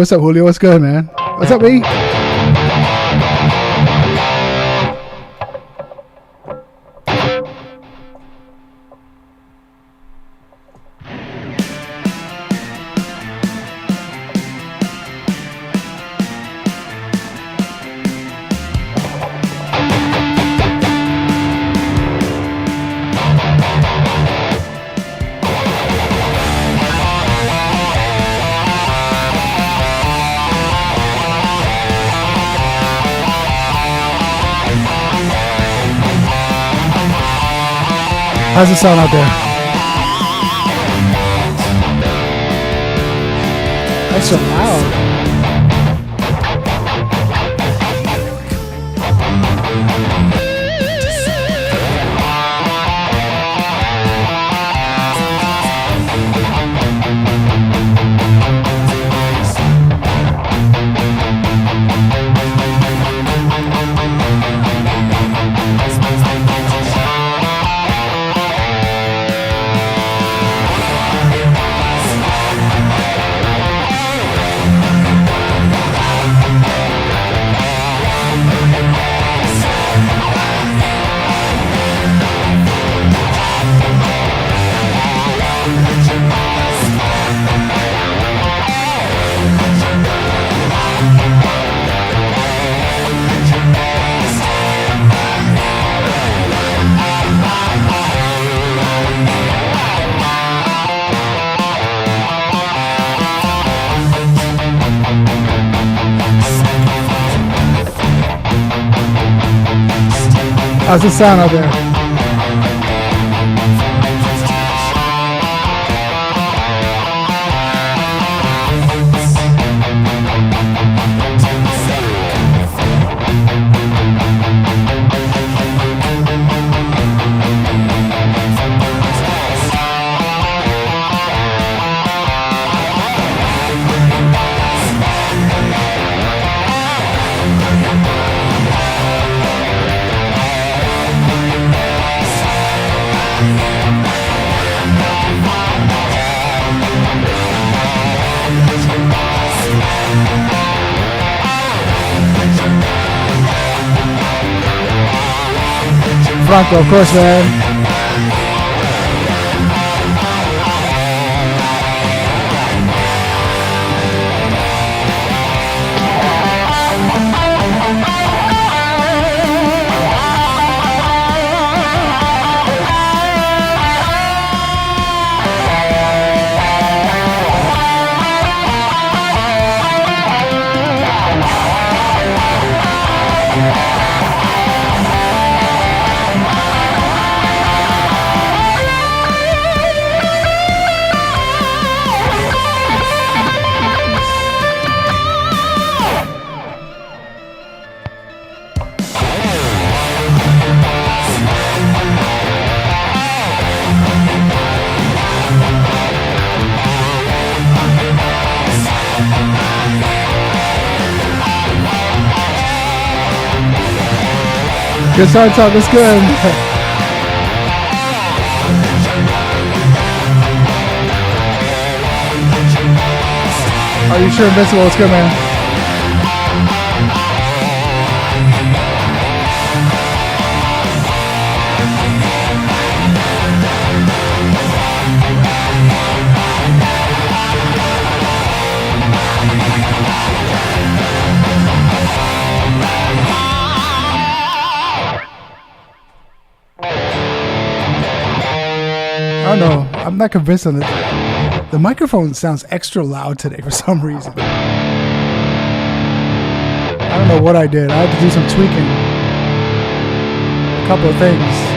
what's up, Julio? What's good, man? What's up, B? How's it sound out there? That's so loud. How's it sound out there? Franco, of course, man. Good start, top. That's good. Are you sure Invincible? What's good, man? I don't know. I'm not convinced on it. The microphone sounds extra loud today for some reason. I don't know what I did. I had to do some tweaking. A couple of things.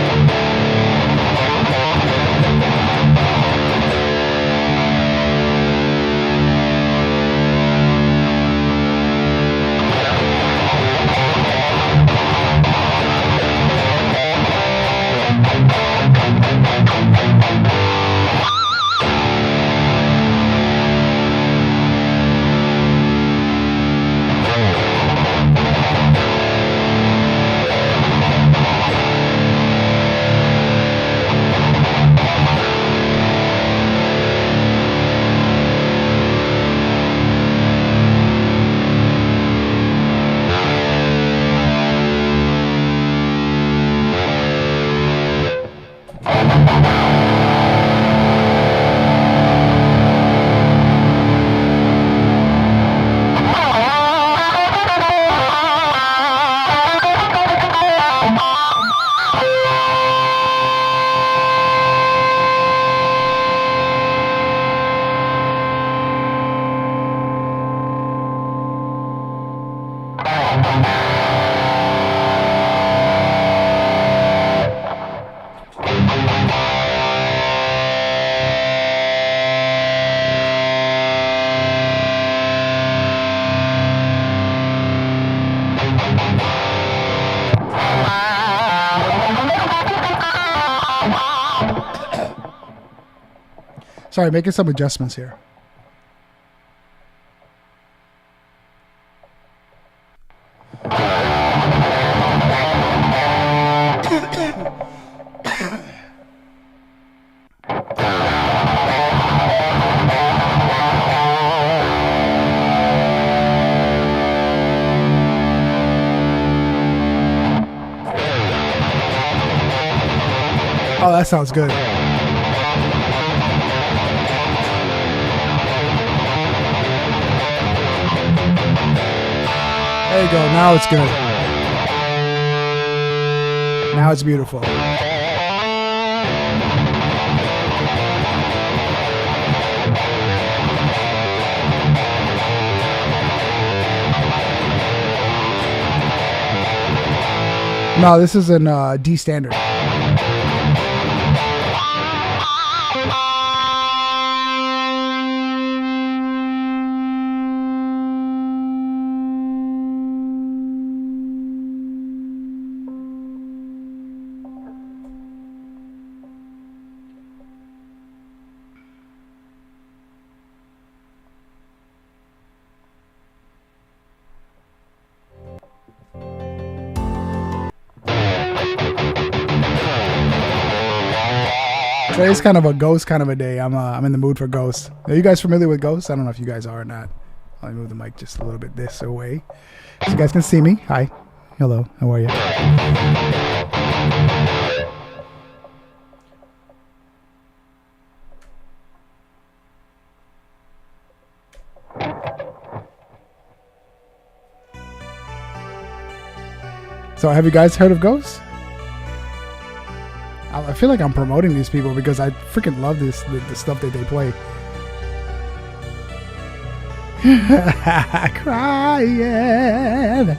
Sorry, making some adjustments here. Oh, that sounds good. There you go. Now it's good. Now it's beautiful. No, this is in D standard. Today's kind of a Ghost kind of a day. I'm in the mood for Ghost. Are you guys familiar with Ghost? I don't know if you guys are or not. Let me move the mic just a little bit this away so you guys can see me. Hi. Hello. How are you? So have you guys heard of Ghost? I feel like I'm promoting these people because I freaking love the stuff that they play. Crying.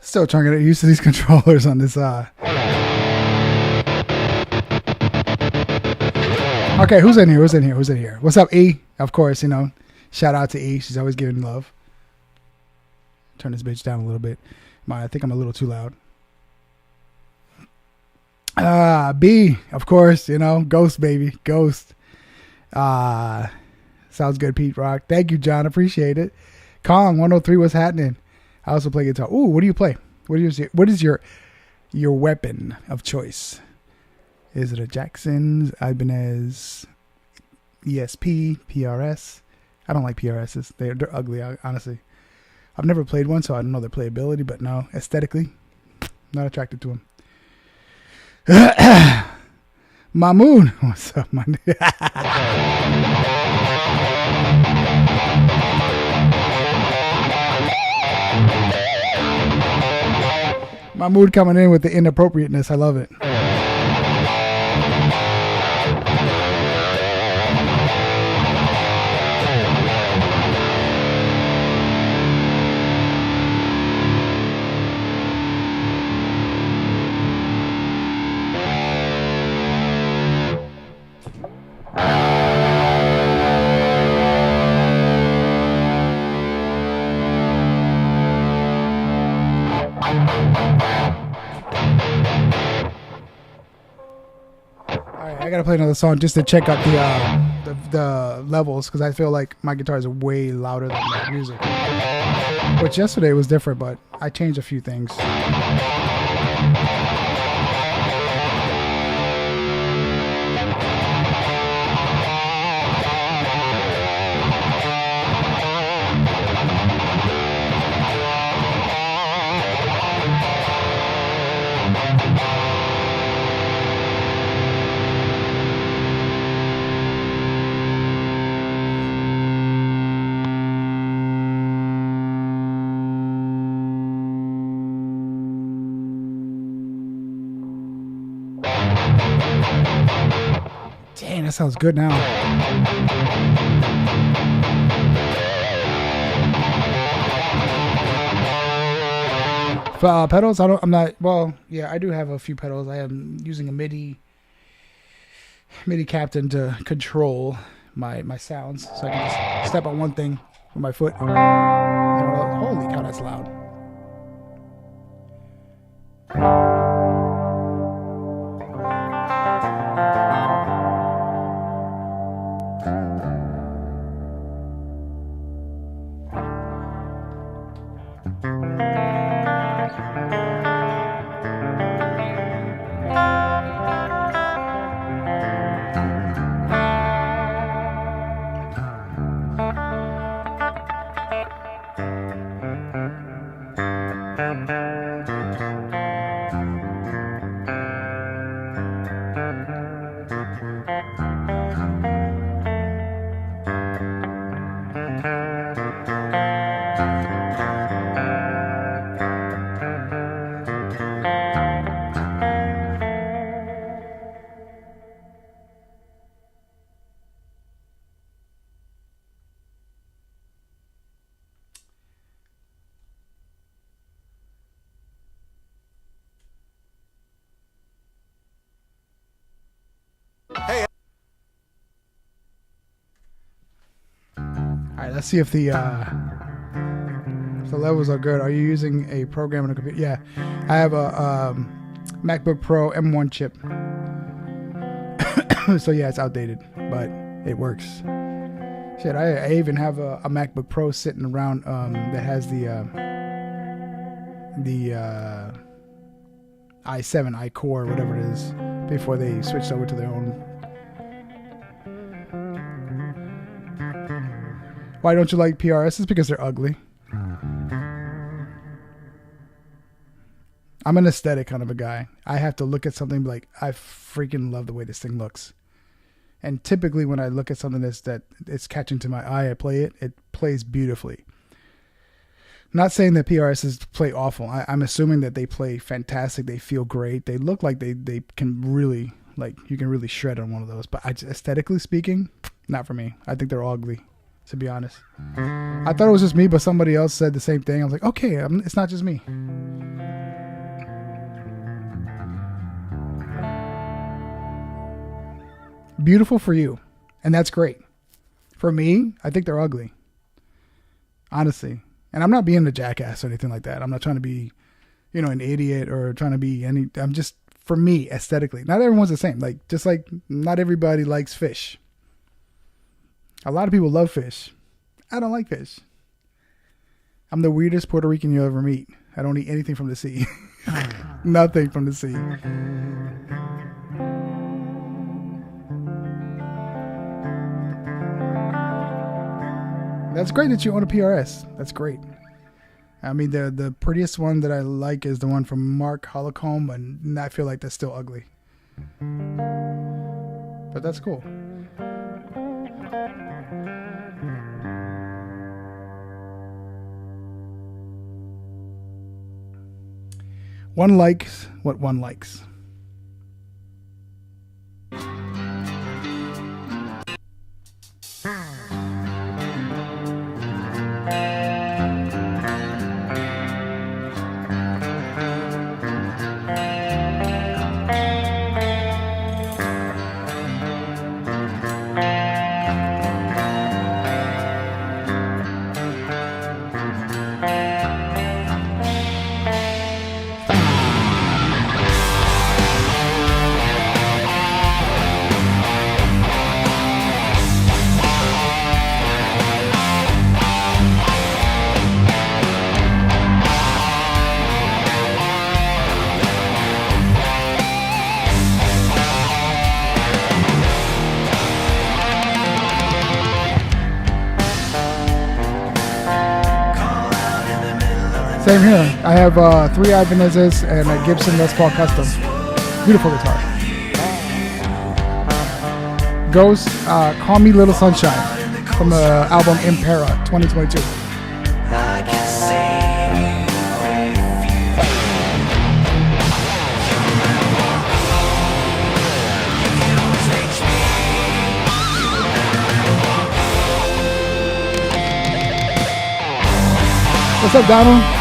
Still trying to get used to these controllers on this. Okay, who's in here? Who's in here? Who's in here? What's up, E? Of course, you know. Shout out to E. She's always giving love. Turn this bitch down a little bit. I think I'm a little too loud. B, of course, you know. Ghost, baby. Ghost. Sounds good, Pete Rock. Thank you, John. Appreciate it. Kong 103, what's happening? I also play guitar. Ooh, what do you play? What is your weapon of choice? Is it a Jackson's, Ibanez, ESP, PRS? I don't like PRSs. They're ugly, honestly. I've never played one, so I don't know their playability, but no, aesthetically, not attracted to them. Mahmood, what's up, man? Mahmood coming in with the inappropriateness. I love it. I gotta play another song just to check out the levels, because I feel like my guitar is way louder than that music. Which yesterday was different, but I changed a few things. Dang, that sounds good now. Pedals, I'm not, well, yeah, I do have a few pedals. I am using a MIDI Captain to control my sounds. So I can just step on one thing with my foot. Holy cow, that's loud. Let's see if the levels are good. Are you using a program on a computer? Yeah, I have a MacBook Pro M1 chip. So yeah, it's outdated, but it works. Shit, I even have a MacBook Pro sitting around that has the i7 iCore, whatever it is, before they switched over to their own. Why don't you like PRSs? Because they're ugly. I'm an aesthetic kind of a guy. I have to look at something and be like, I freaking love the way this thing looks. And typically when I look at something that it's catching to my eye, I play it, it plays beautifully. Not saying that PRSs play awful. I'm assuming that they play fantastic. They feel great. They look like they can really, like, you can really shred on one of those. But aesthetically speaking, not for me. I think they're ugly, to be honest. I thought it was just me, but somebody else said the same thing. I was like, okay, it's not just me. Beautiful for you, and that's great. For me, I think they're ugly, honestly. And I'm not being a jackass or anything like that. I'm not trying to be, an idiot or trying to be I'm just, for me, aesthetically. Not everyone's the same. Like, just like not everybody likes fish. A lot of people love fish. I don't like fish. I'm the weirdest Puerto Rican you'll ever meet. I don't eat anything from the sea. Nothing from the sea. That's great that you own a PRS. That's great. I mean, the prettiest one that I like is the one from Mark Holcomb, and I feel like that's still ugly. But that's cool. One likes what one likes. Same here. I have 3 Ibanez's and a Gibson Les Paul Custom. Beautiful guitar. Ghost, Call Me Little Sunshine from the album Impera 2022. What's up, Donald?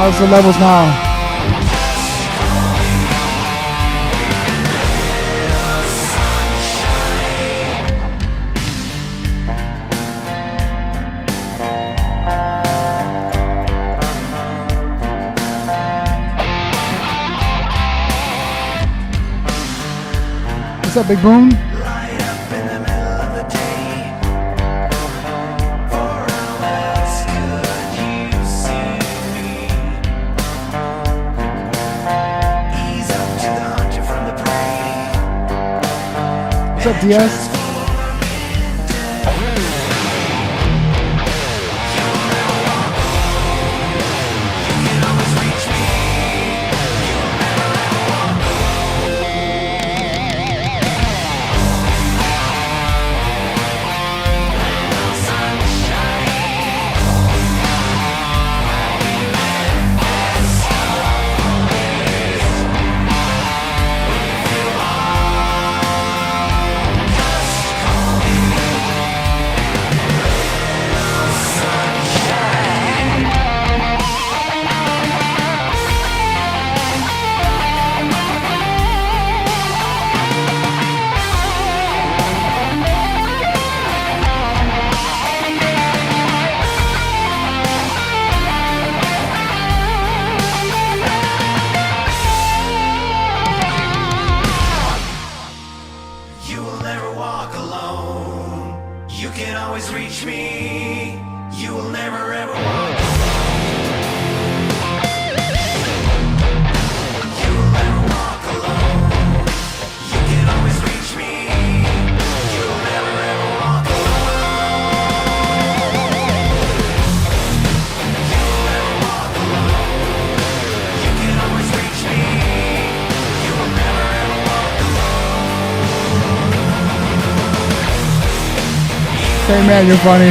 How's the levels now? What's up, Big Boom? What's up, DS? Hey man, you're funny.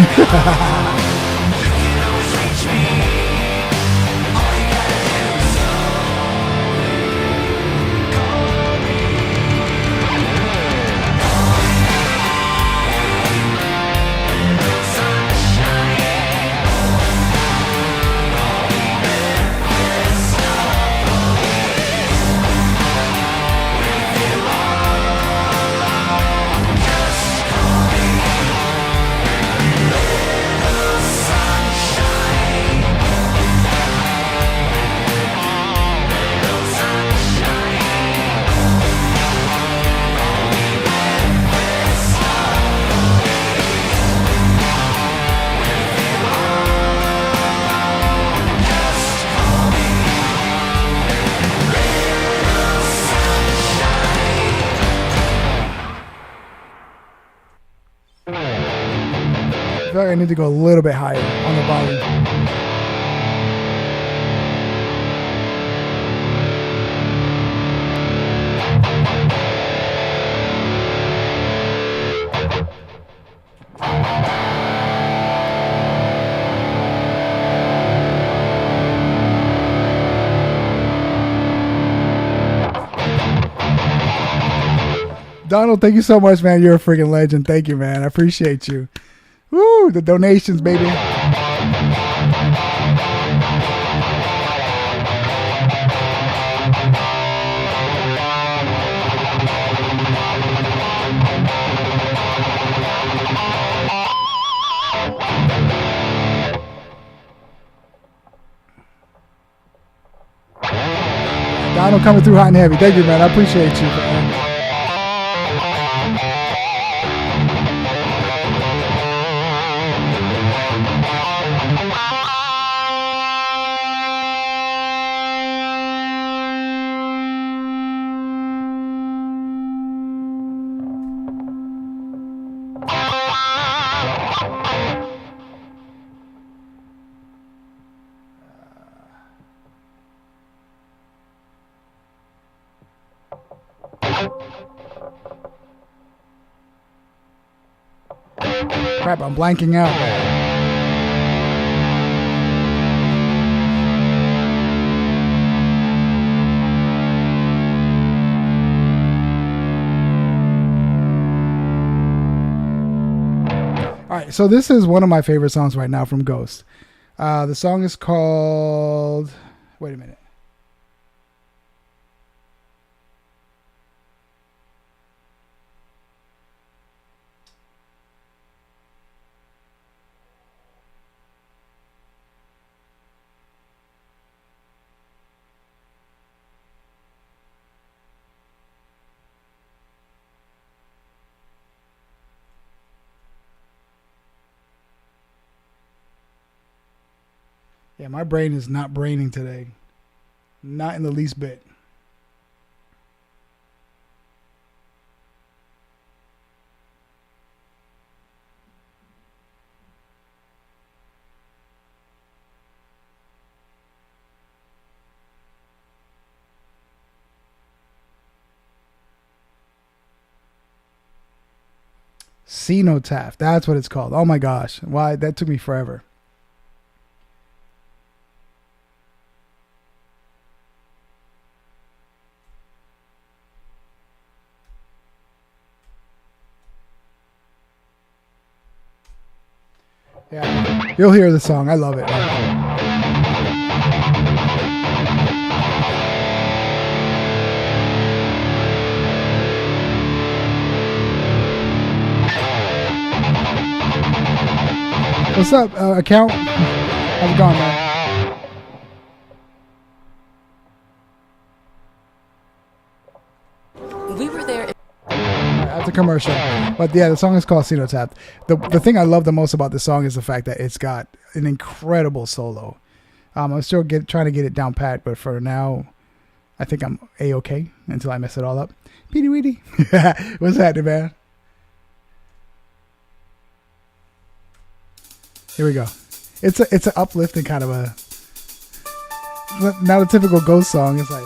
I feel like I need to go a little bit higher on the volume. Donald, thank you so much, man. You're a freaking legend. Thank you, man. I appreciate you. Woo, the donations, baby. Donald coming through hot and heavy. Thank you, man. I appreciate you, man. Crap, I'm blanking out. All right, so this is one of my favorite songs right now from Ghost. The song is called... Wait a minute. Yeah, my brain is not braining today. Not in the least bit. Cenotaph. That's what it's called. Oh my gosh. Why? That took me forever. Yeah, you'll hear the song. I love it. What's up, account? How's it going, man? We were there. That's a commercial. But yeah, the song is called Cenotaph. The thing I love the most about the song is the fact that it's got an incredible solo. I'm still trying to get it down pat, but for now, I think I'm A-okay until I mess it all up. Petey Weedy. What's happening, man? Here we go. It's an uplifting kind of a, not a typical Ghost song. It's like,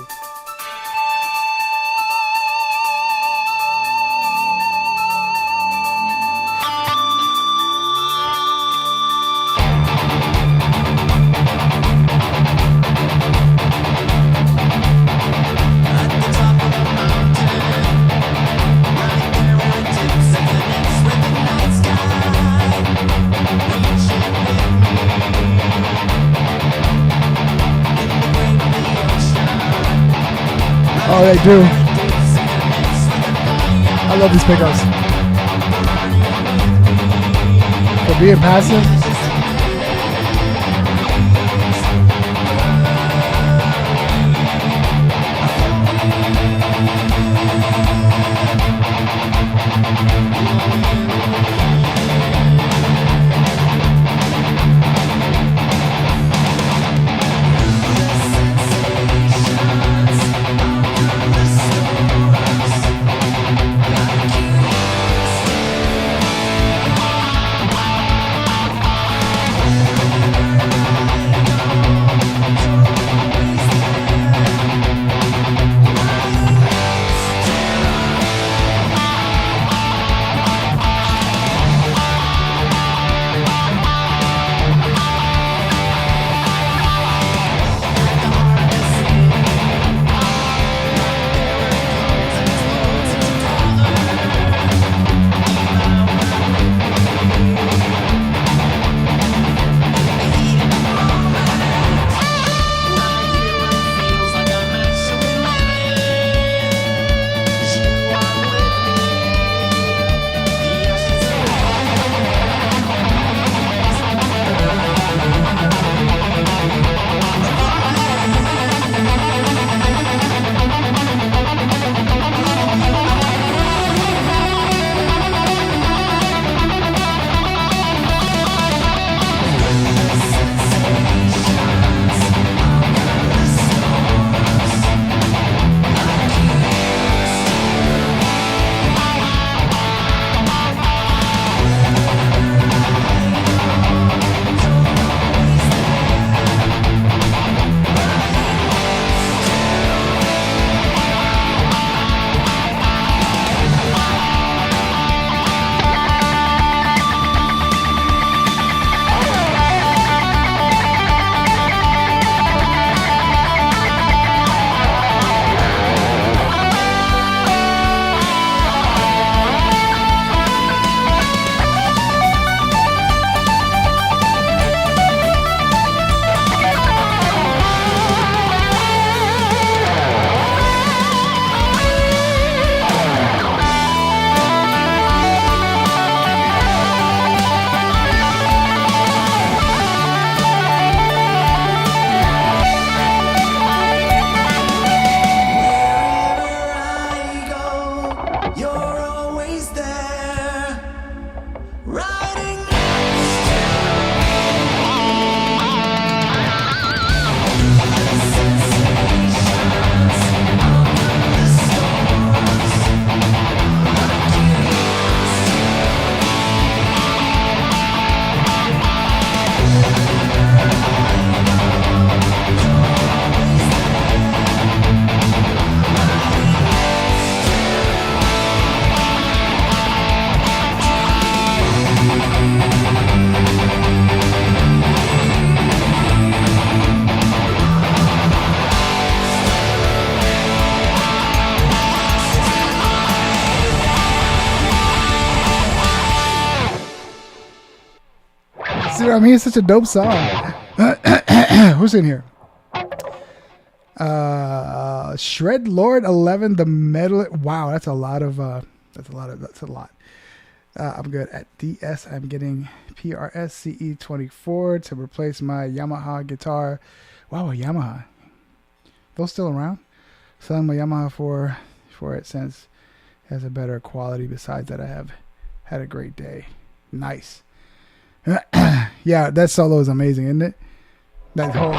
Oh, they do. I love these pickups. For being passive. See what I mean? It's such a dope song. Who's in here? Shred Lord 11, the metal. Wow, that's a lot. I'm good at DS. I'm getting PRS CE24 to replace my Yamaha guitar. Wow, a Yamaha. Those still around? Selling my Yamaha for it since it has a better quality. Besides that, I have had a great day. Nice. Yeah, that solo is amazing, isn't it? That whole.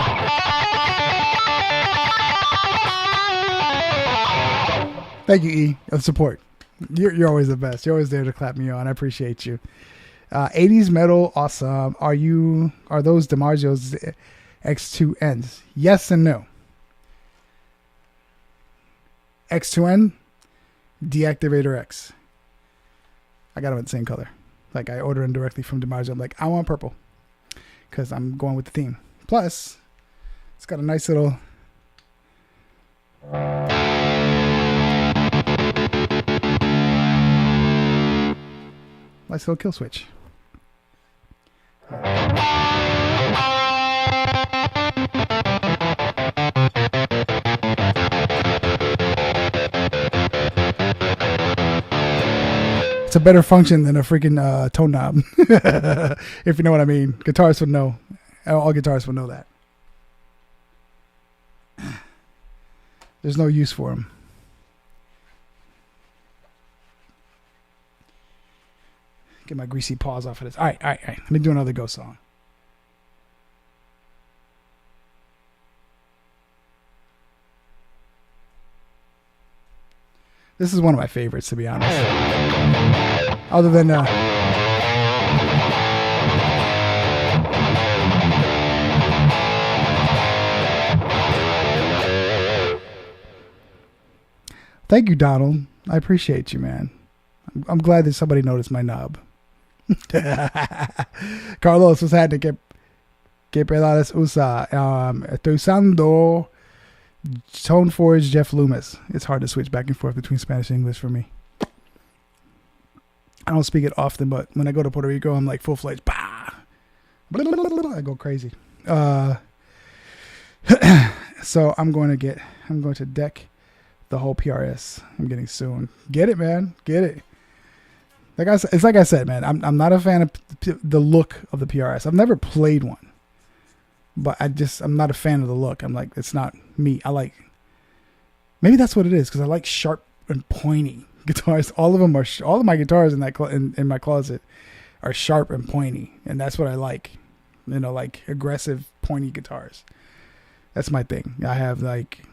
Thank you, E, of support. You're always the best. You're always there to clap me on. I appreciate you. 80s metal, awesome. Are those DiMaggio's X2Ns? Yes and no. X2N, Deactivator X. I got them in the same color. Like, I ordered them directly from DiMaggio. I'm like, I want purple because I'm going with the theme. Plus, it's got a nice little. Nice little kill switch. It's a better function than a freaking tone knob. If you know what I mean. Guitarists would know. All guitarists would know that. There's no use for them. Get my greasy paws off of this. All right. Let me do another Ghost song. This is one of my favorites, to be honest. Other than thank you, Donald. I appreciate you, man. I'm glad that somebody noticed my knob. Carlos, what's happening? Que pedales usa? Estoy usando Tone Forge Jeff Loomis. It's hard to switch back and forth between Spanish and English for me. I don't speak it often, but when I go to Puerto Rico, I'm like full-fledged. Bah! I go crazy. So I'm going to deck the whole PRS. I'm getting soon. Get it, man. Get it. It's like I said, man. I'm not a fan of the look of the PRS. I've never played one, but I'm not a fan of the look. I'm like, it's not me. Maybe that's what it is, because I like sharp and pointy guitars. All of my guitars in my closet are sharp and pointy, and that's what I like. You know, like aggressive, pointy guitars. That's my thing. I have like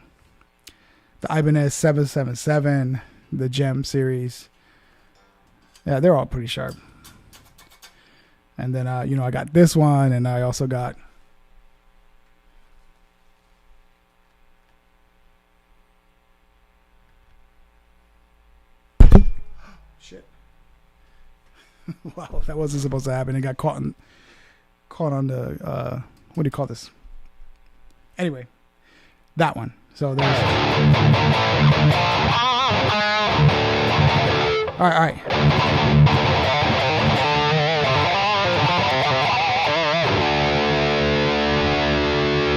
the Ibanez 777, the Gem series. Yeah, they're all pretty sharp. And then, I got this one, and I also got shit. Wow, that wasn't supposed to happen. It got caught on the what do you call this? Anyway, that one. So there's all right.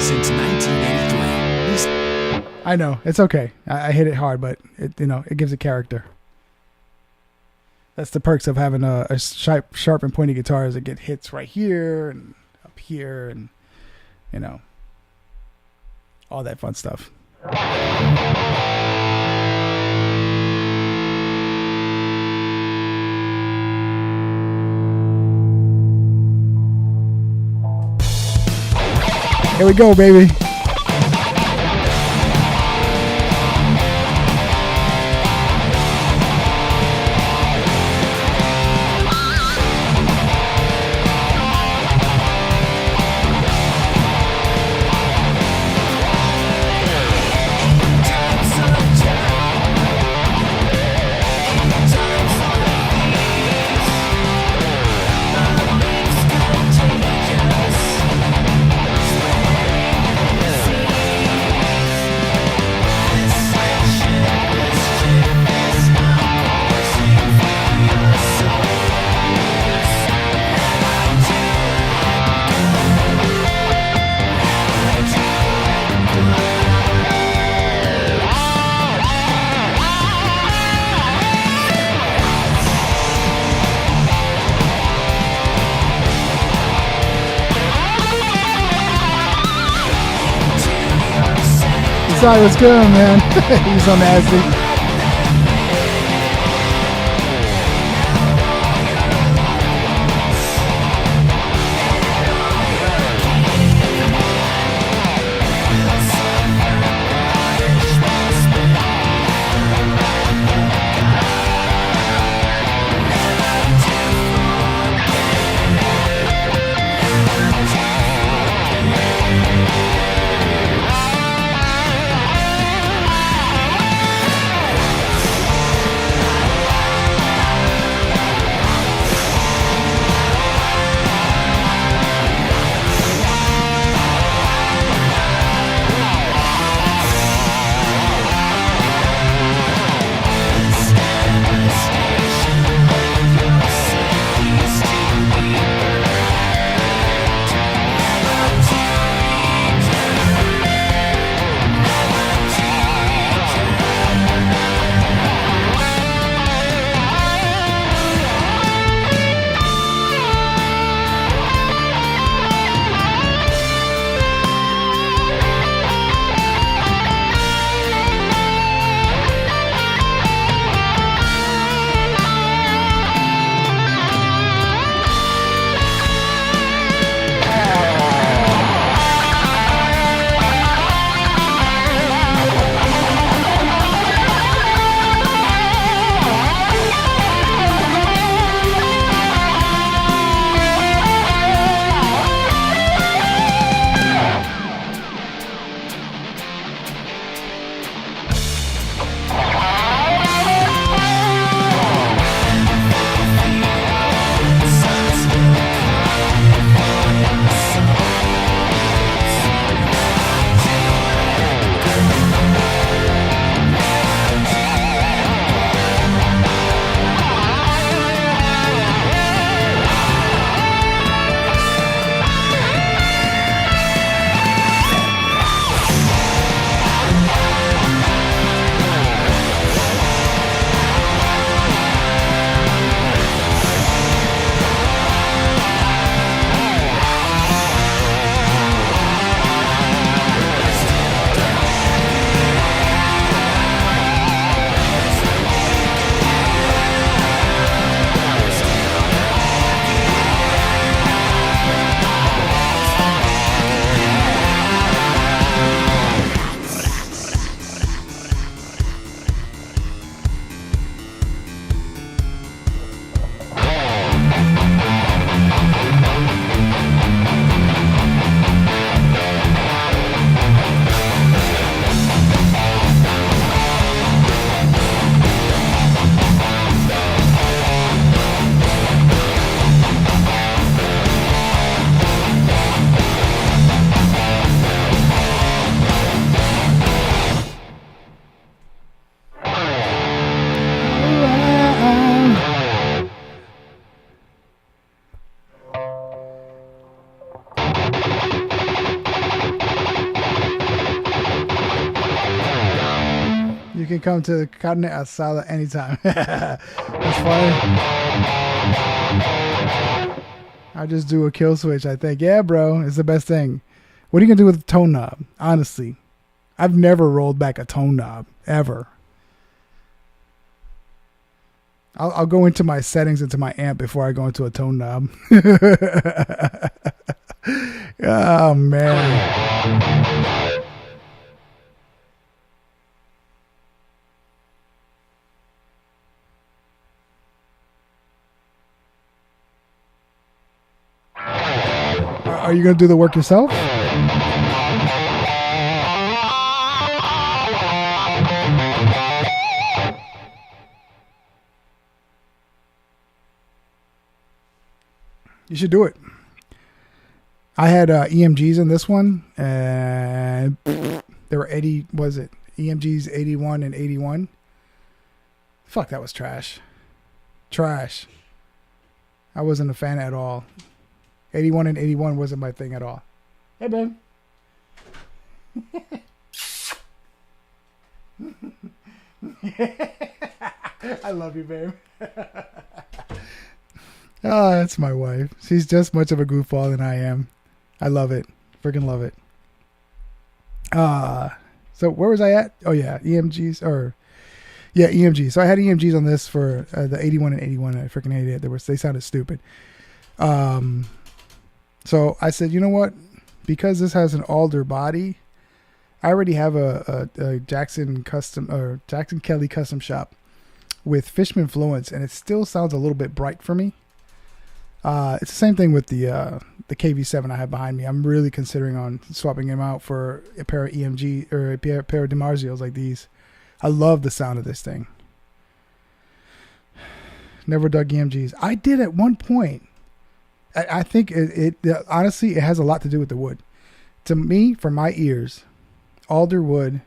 Since 1983. I know, it's okay. I hit it hard, but it gives it character. That's the perks of having a sharp and pointy guitar, is it get hits right here and up here, and all that fun stuff. Here we go, baby. Sorry, what's going on, man? He's so nasty. You can come to the Carne Asada anytime. That's funny. I just do a kill switch, I think. Yeah, bro, it's the best thing. What are you going to do with a tone knob? Honestly, I've never rolled back a tone knob, ever. I'll go into my settings, into my amp before I go into a tone knob. Oh, man. Are you going to do the work yourself? You should do it. I had EMGs in this one, and there were 80, was it? EMGs 81 and 81. Fuck, that was trash. Trash. I wasn't a fan at all. 81 and 81 wasn't my thing at all. Hey, babe. I love you, babe. Oh, that's my wife. She's just much of a goofball than I am. I love it. Freaking love it. So where was I at? Oh, yeah. EMGs. EMGs. So I had EMGs on this for the 81 and 81. I freaking hated it. They sounded stupid. So I said, you know what? Because this has an Alder body, I already have a Jackson Kelly custom shop with Fishman Fluence, and it still sounds a little bit bright for me. It's the same thing with the KV7 I have behind me. I'm really considering on swapping them out for a pair of EMG or a pair of DiMarzios like these. I love the sound of this thing. Never dug EMGs. I did at one point. I think it honestly, it has a lot to do with the wood. To me, for my ears, alder wood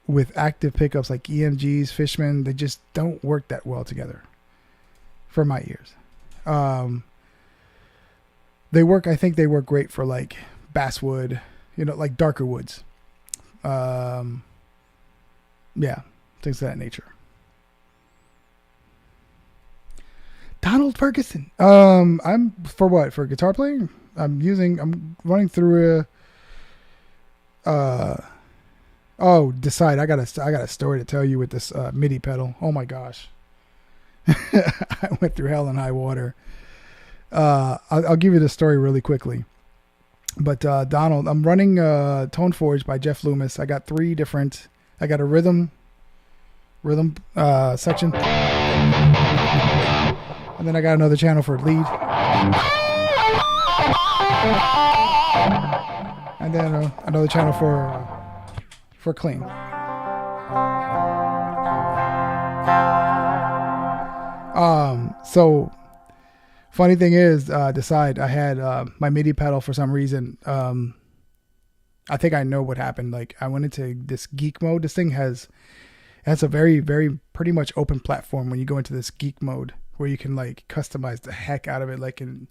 with active pickups like EMGs, Fishman, they just don't work that well together for my ears. I think they work great for like basswood, like darker woods. Yeah, things of that nature. Donald Ferguson. I'm for what? For guitar playing? I'm running through Decide. I got a story to tell you with this MIDI pedal. Oh my gosh. I went through hell and high water. I'll give you the story really quickly. But Donald, I'm running Tone Forge by Jeff Loomis. I got I got a rhythm section. And then I got another channel for lead. And then another channel for clean. So funny thing is, Decide, I had my MIDI pedal for some reason. I think I know what happened. Like I went into this geek mode. This thing has a very, very pretty much open platform when you go into this geek mode, where you can like customize the heck out of it, like in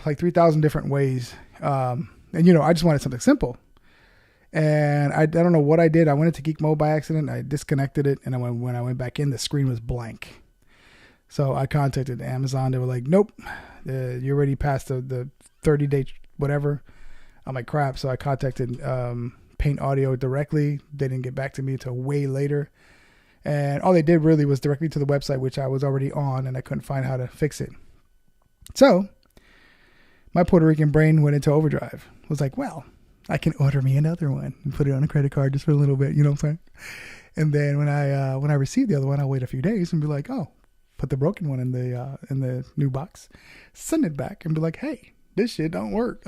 like 3,000 different ways. And I just wanted something simple. And I don't know what I did. I went into geek mode by accident. I disconnected it, and when I went back in, the screen was blank. So I contacted Amazon. They were like, "Nope, you already passed the 30-day whatever." I'm like, "Crap!" So I contacted Paint Audio directly. They didn't get back to me until way later. And all they did really was directly to the website, which I was already on, and I couldn't find how to fix it. So my Puerto Rican brain went into overdrive. Was like, well, I can order me another one and put it on a credit card just for a little bit. You know what I'm saying? And then when I receive the other one, I'll wait a few days and be like, oh, put the broken one in the new box, send it back, and be like, hey, this shit don't work.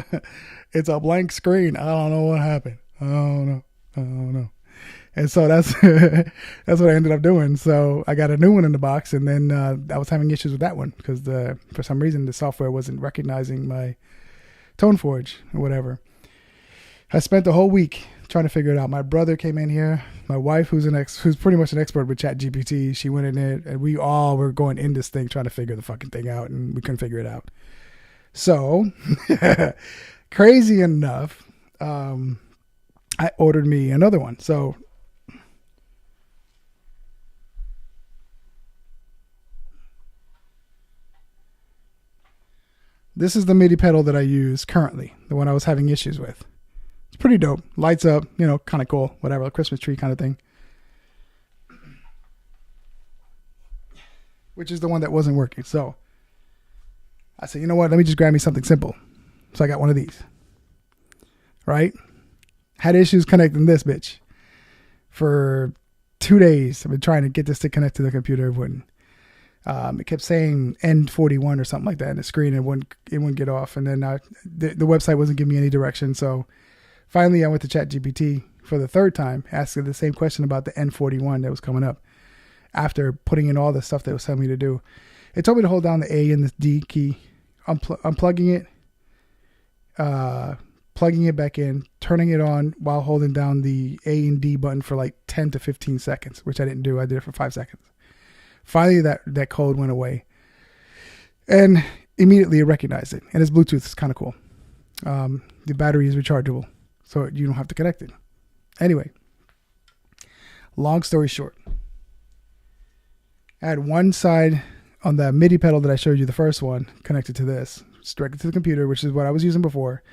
It's a blank screen. I don't know what happened. I don't know. And so that's what I ended up doing. So I got a new one in the box, and then I was having issues with that one because for some reason the software wasn't recognizing my Tone Forge or whatever. I spent the whole week trying to figure it out. My brother came in here. My wife, who's pretty much an expert with ChatGPT, she went in it, and we all were going in this thing trying to figure the fucking thing out, and we couldn't figure it out. So crazy enough, I ordered me another one. So This is the MIDI pedal that I use currently, the one I was having issues with. It's pretty dope. Lights up, you know, kind of cool. Whatever, a Christmas tree kind of thing. Which is the one that wasn't working. So I said, you know what? Let me just grab me something simple. So I got one of these. Right? Had issues connecting this bitch. For 2 days, I've been trying to get this to connect to the computer. It wouldn't. It kept saying N41 or something like that in the screen. It wouldn't get off. And then the website wasn't giving me any direction. So finally, I went to ChatGPT for the third time, asking the same question about the N41 that was coming up. After putting in all the stuff that it was telling me to do, it told me to hold down the A and the D key, unplugging it, plugging it back in, turning it on while holding down the A and D button for like 10 to 15 seconds, which I didn't do. I did it for 5 seconds. Finally, that code went away, and immediately it recognized it. And it's Bluetooth. It's kind of cool. The battery is rechargeable, so you don't have to connect it. Anyway, long story short, I had one side on the MIDI pedal that I showed you, the first one, connected to this, directly to the computer, which is what I was using before.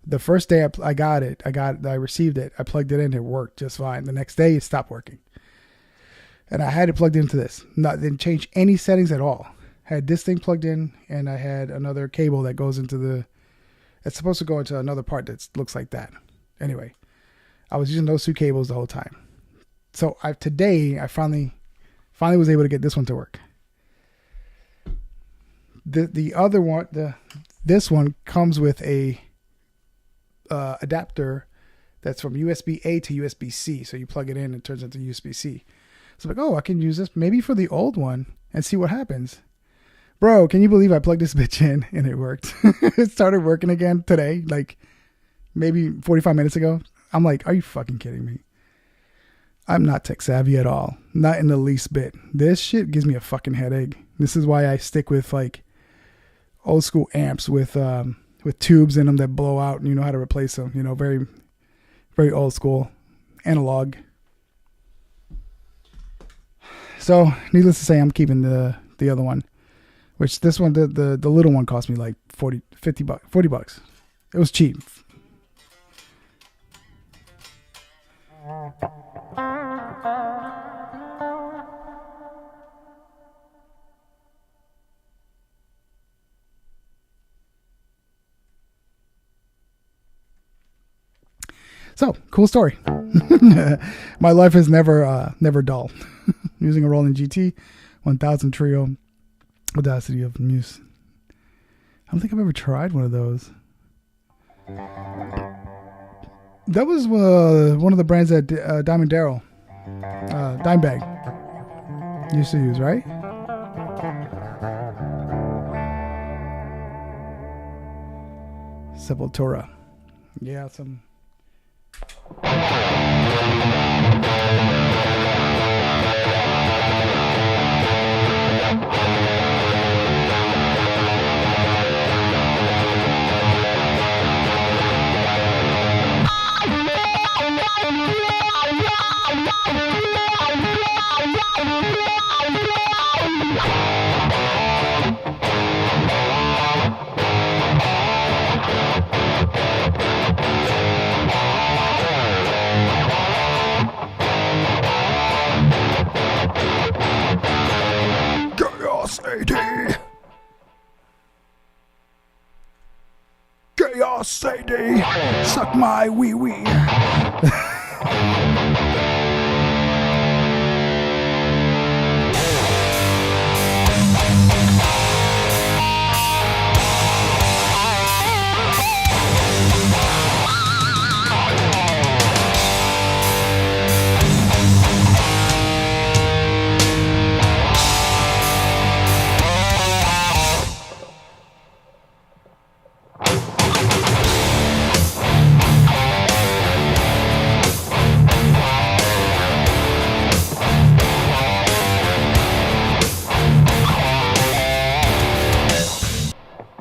The first day I received it, I plugged it in, it worked just fine. The next day, it stopped working. And I had it plugged into this. Didn't change any settings at all. I had this thing plugged in, and I had another cable that goes into it's supposed to go into another part that looks like that. Anyway, I was using those two cables the whole time. So today, I finally was able to get this one to work. The other one, this one comes with a adapter that's from USB-A to USB-C. So you plug it in and it turns into USB-C. So I'm like, oh, I can use this maybe for the old one and see what happens. Bro, can you believe I plugged this bitch in and it worked? It started working again today, like maybe 45 minutes ago. I'm like, are you fucking kidding me? I'm not tech savvy at all. Not in the least bit. This shit gives me a fucking headache. This is why I stick with like old school amps with tubes in them that blow out and you know how to replace them. You know, very, very old school, analog. So, needless to say, I'm keeping the other one, which this one, the little one cost me like 40 bucks. It was cheap. So, cool story. My life is never dull. Using a Roland GT 1000 Trio Audacity of Muse. I don't think I've ever tried one of those. That was one of the brands that Diamond Darrell, Dimebag, used to use, right? Sepultura. Yeah, some... Chaos AD, suck my wee wee.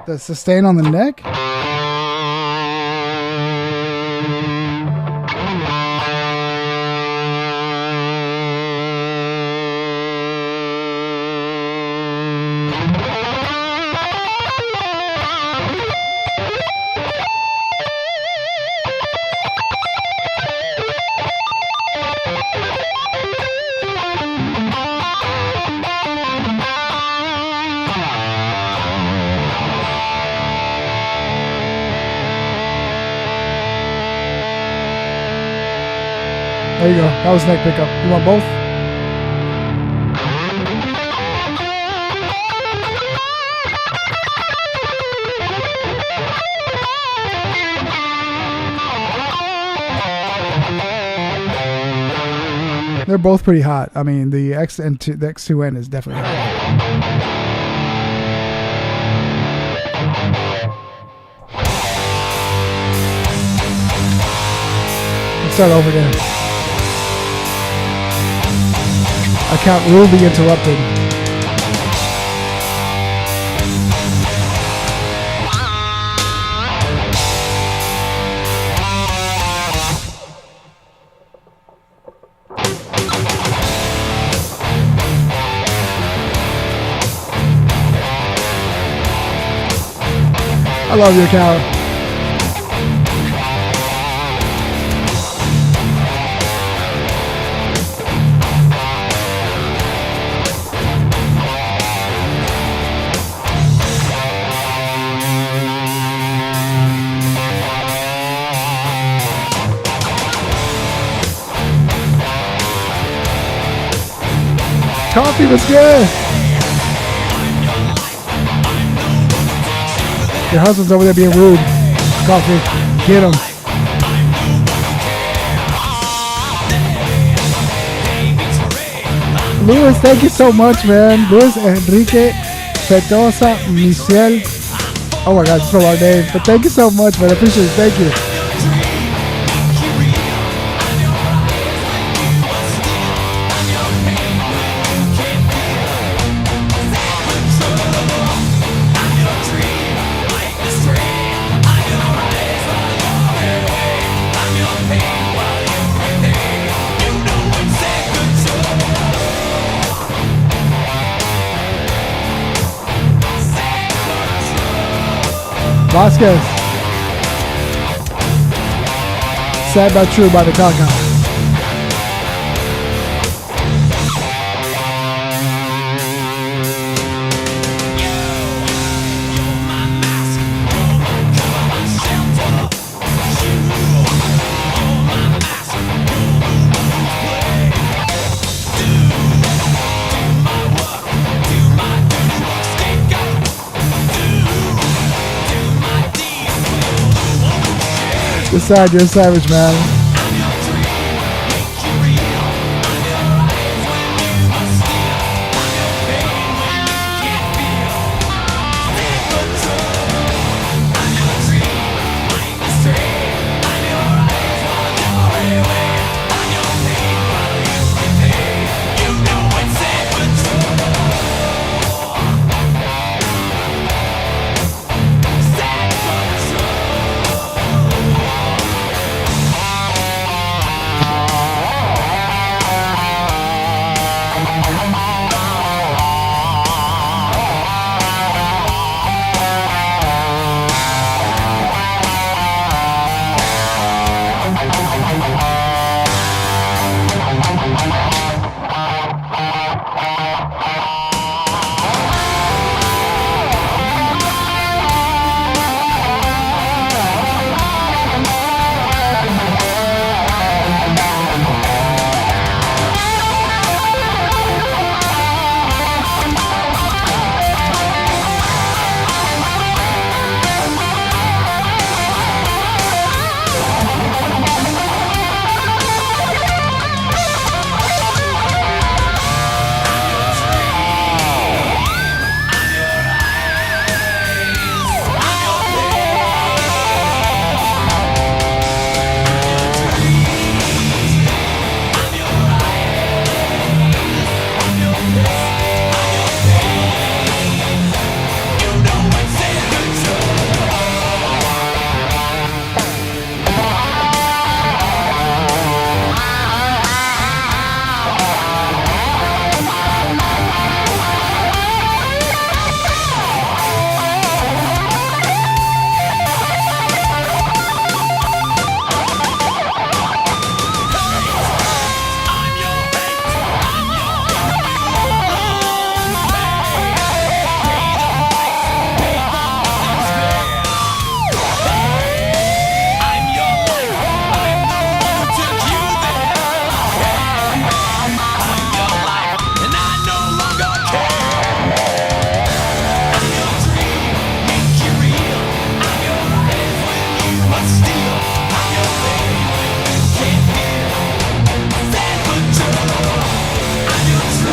The sustain on the neck? There you go. That was neck pickup. You want both? They're both pretty hot. I mean, the X2N is definitely hot. Let's start over there. Account will be interrupted. I love your account. Coffee was good. Your husband's over there being rude. Coffee, get him. Luis, thank you so much, man. Luis Enrique Fetosa Michel. Oh my God, it's a long name. But thank you so much, man. I appreciate it. Thank you. Vasquez. Sad but true by the Kaka. You're a savage, man.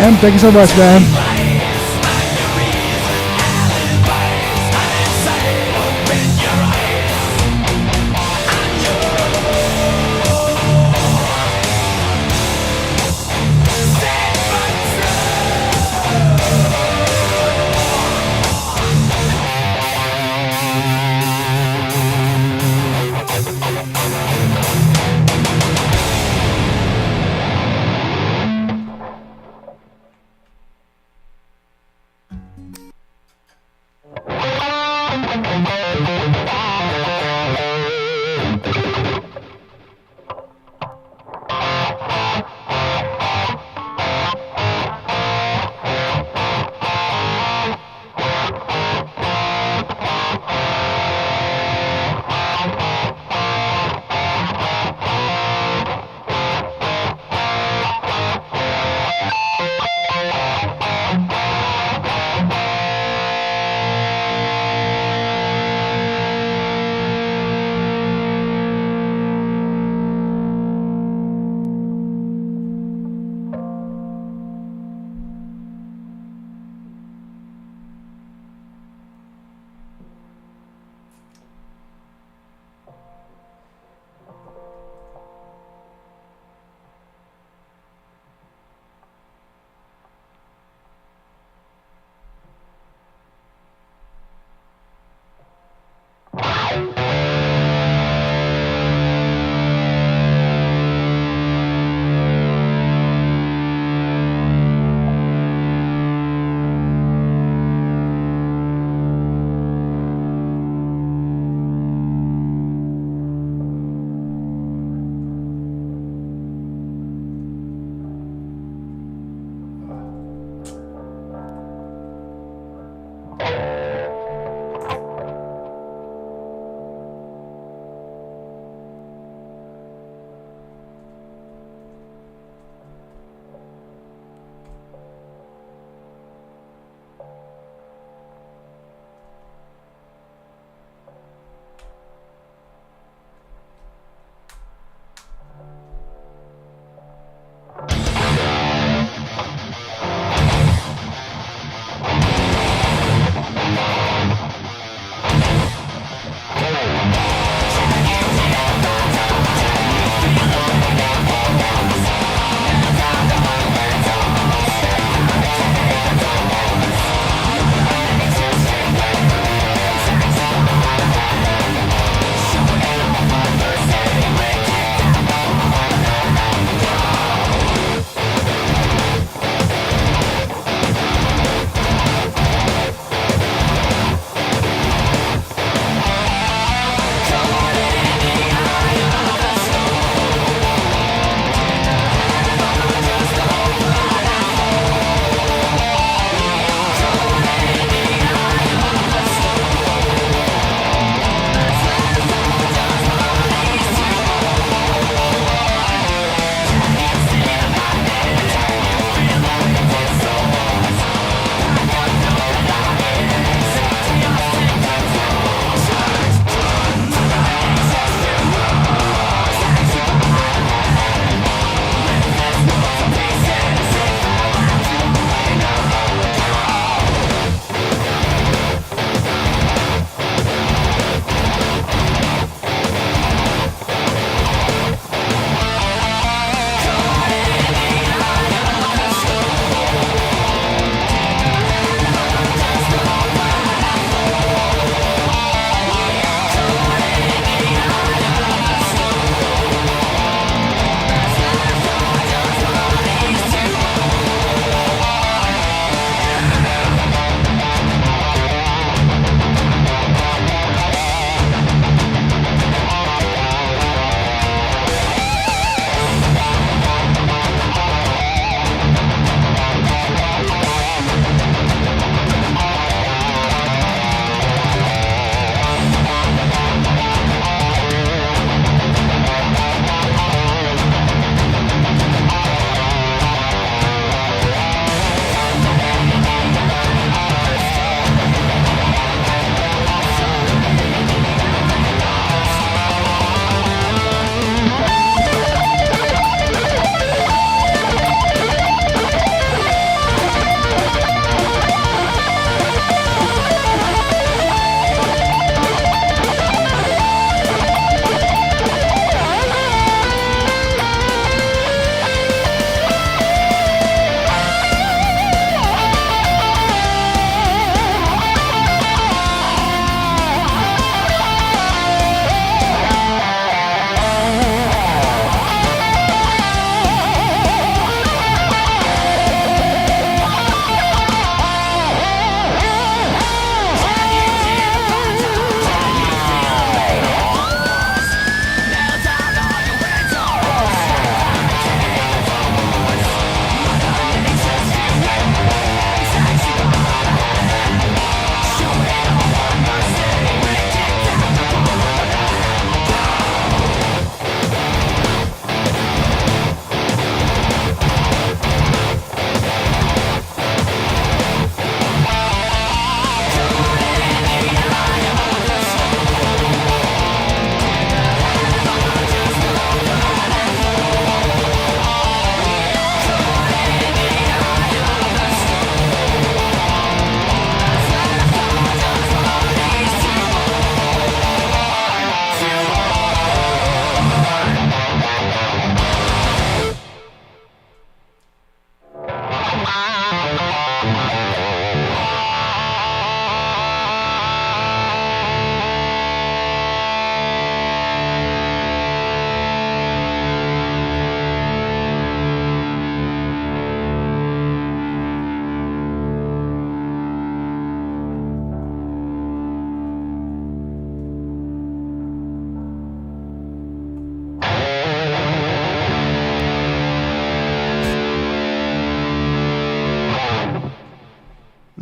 M, thank you so much, man.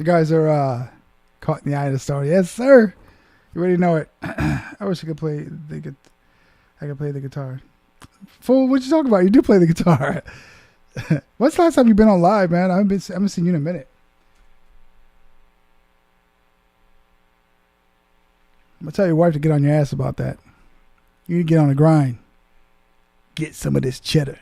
guys are caught in the eye of the storm. Yes, sir. You already know it. I wish I could play I could play the guitar. Fool, what you talking about? You do play the guitar. When's the last time you've been on live, man? I haven't seen you in a minute. I'm gonna tell your wife to get on your ass about that. You need to get on the grind. Get some of this cheddar.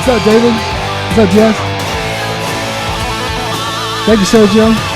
What's up, David? What's up, Jess? Thank you, Sergio.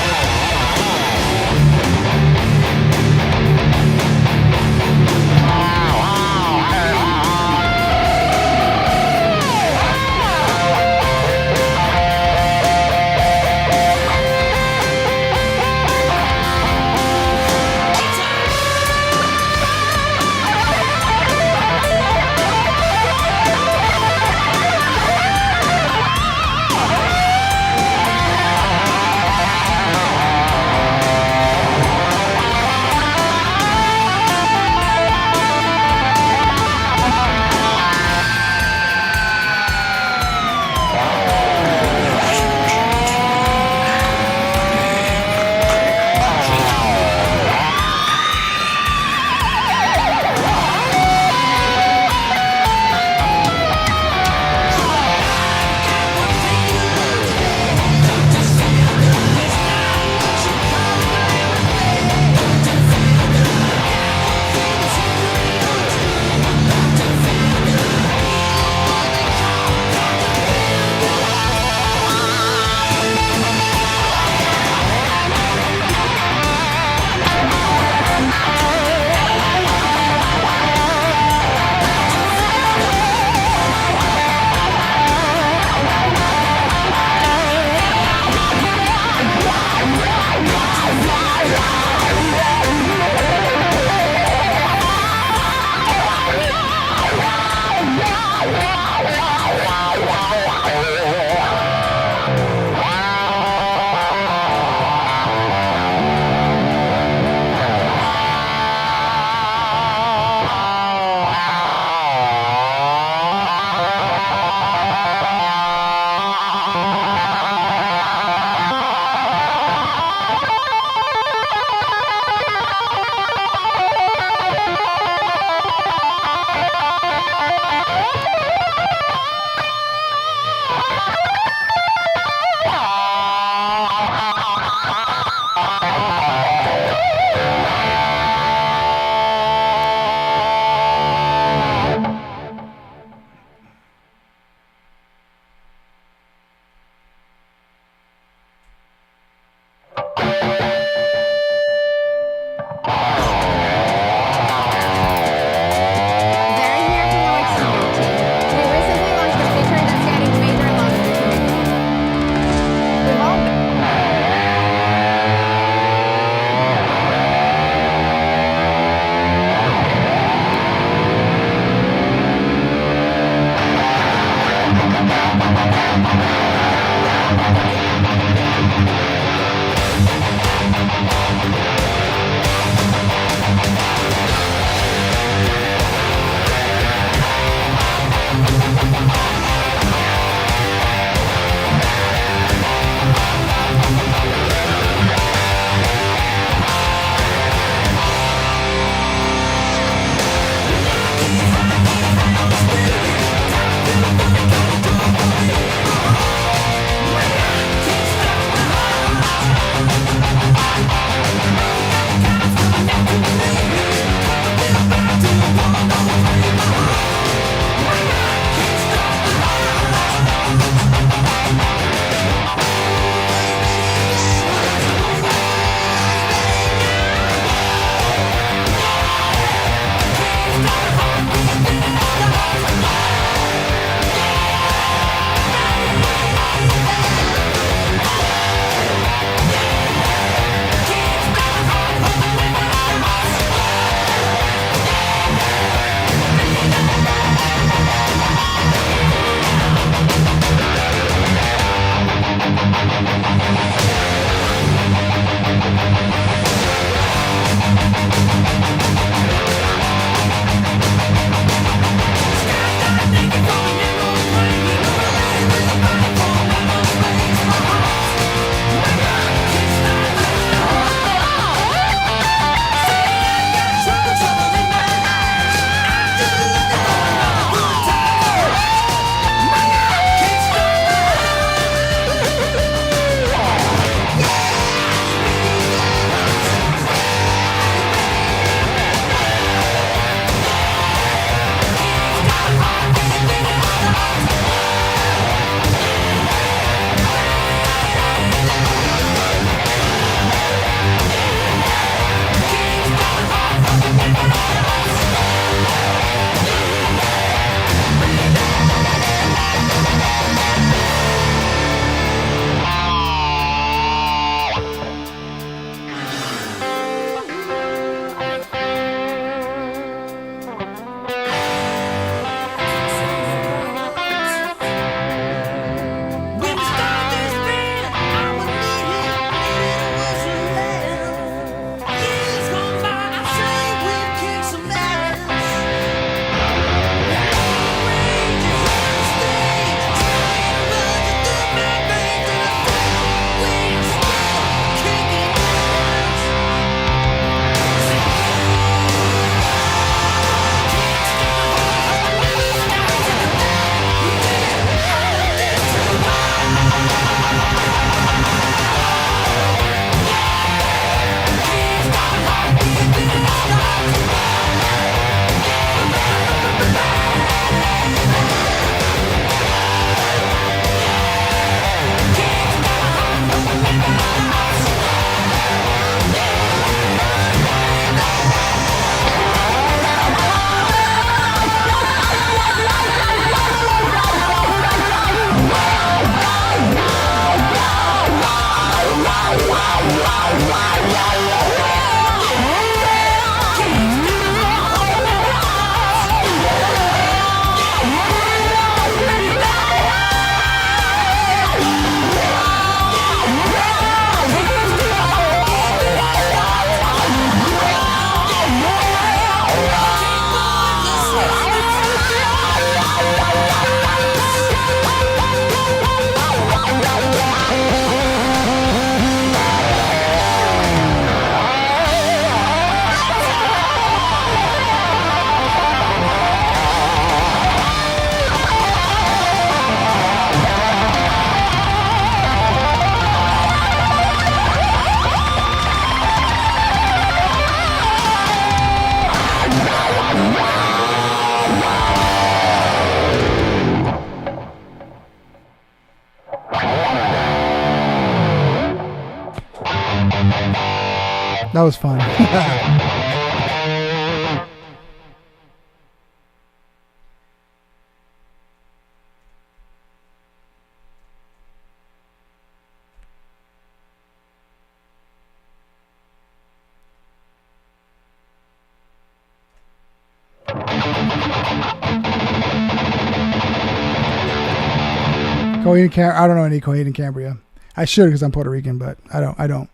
That was fun. I don't know any Coheed and Cambria. I should because I'm Puerto Rican, but I don't.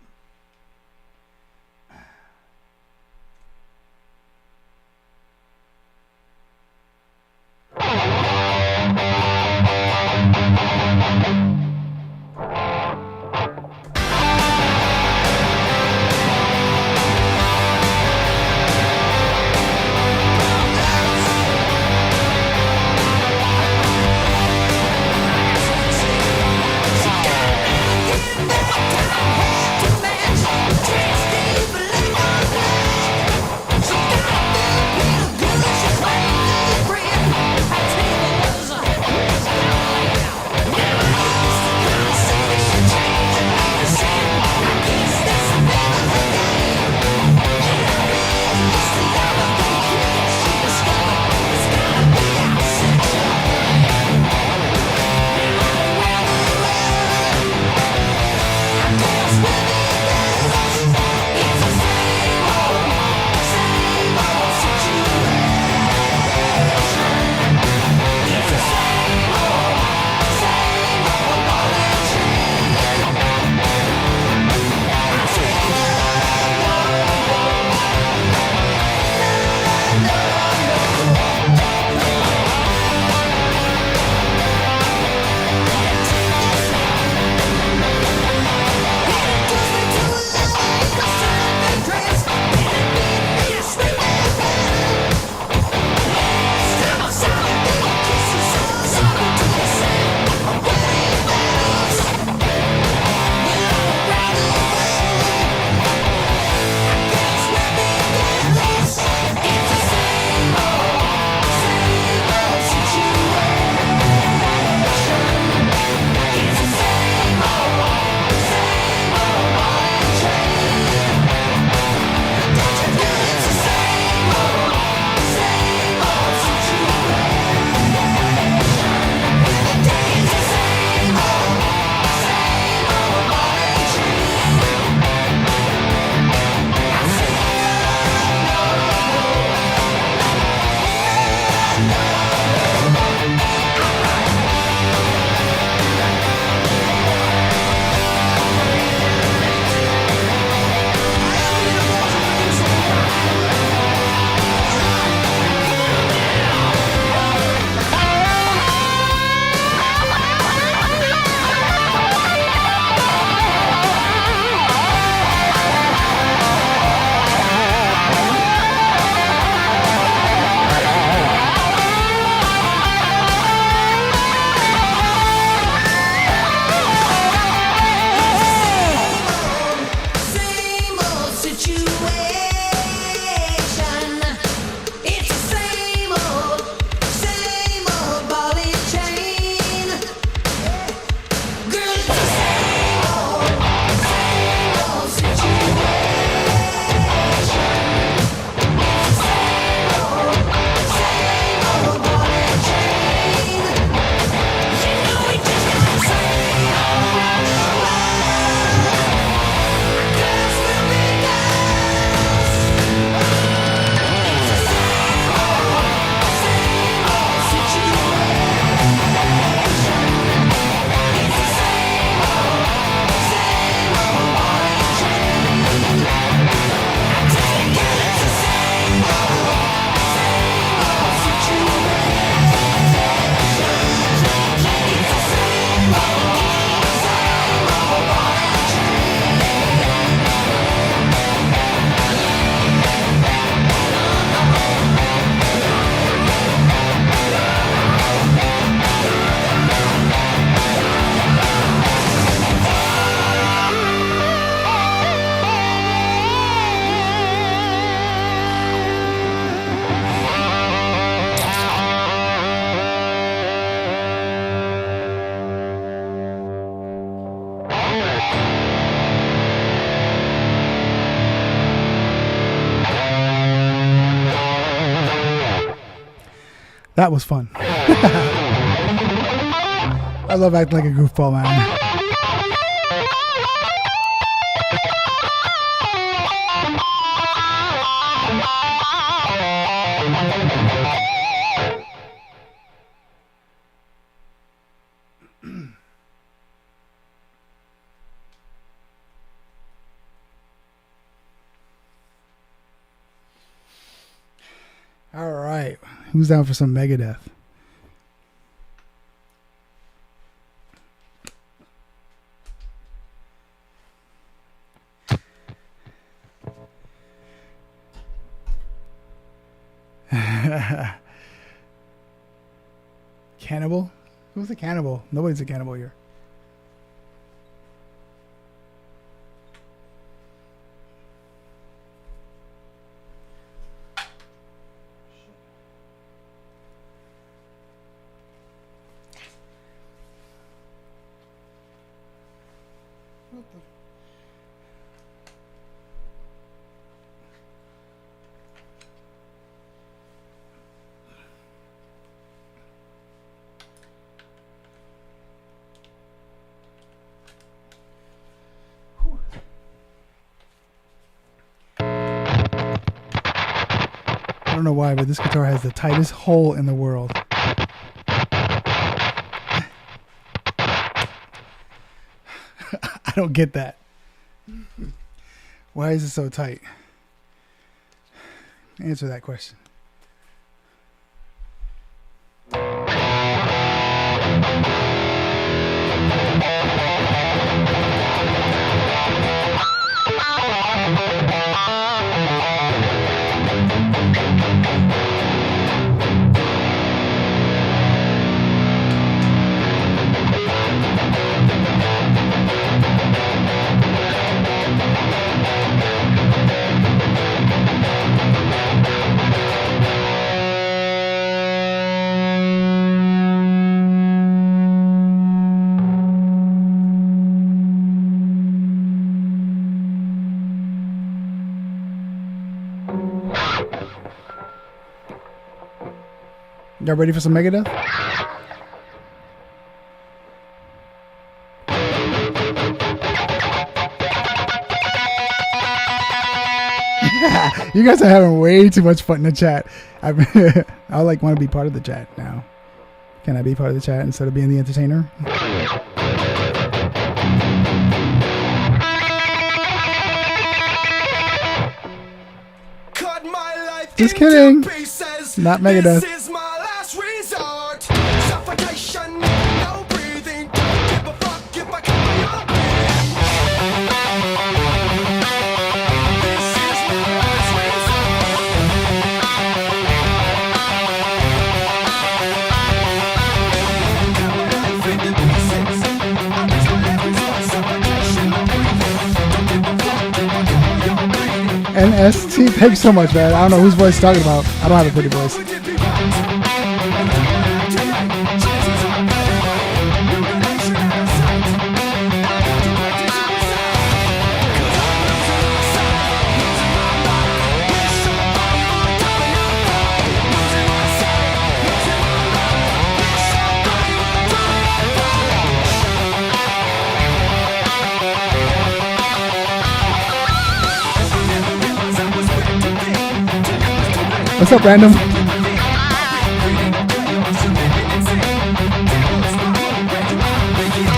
That was fun. I love acting like a goofball, man. All right. Who's down for some Megadeth? Cannibal? Who's a cannibal? Nobody's a cannibal here. I don't know why, but this guitar has the tightest hole in the world. I don't get that. Why is it so tight? Answer that question. Y'all ready for some Megadeth? You guys are having way too much fun in the chat. I like want to be part of the chat now. Can I be part of the chat instead of being the entertainer? Just kidding. Not Megadeth. This is my last resort. Suffocation, no breathing. Don't give a fuck if I cover your breathing. This is my last resort. Cut my life into pieces. I reach my last resort. Suffocation, no breathing. Don't give a fuck if I cover your breathing. NST, thanks so much, man. I don't know whose voice you're talking about. I don't have a pretty voice. What's up, Random?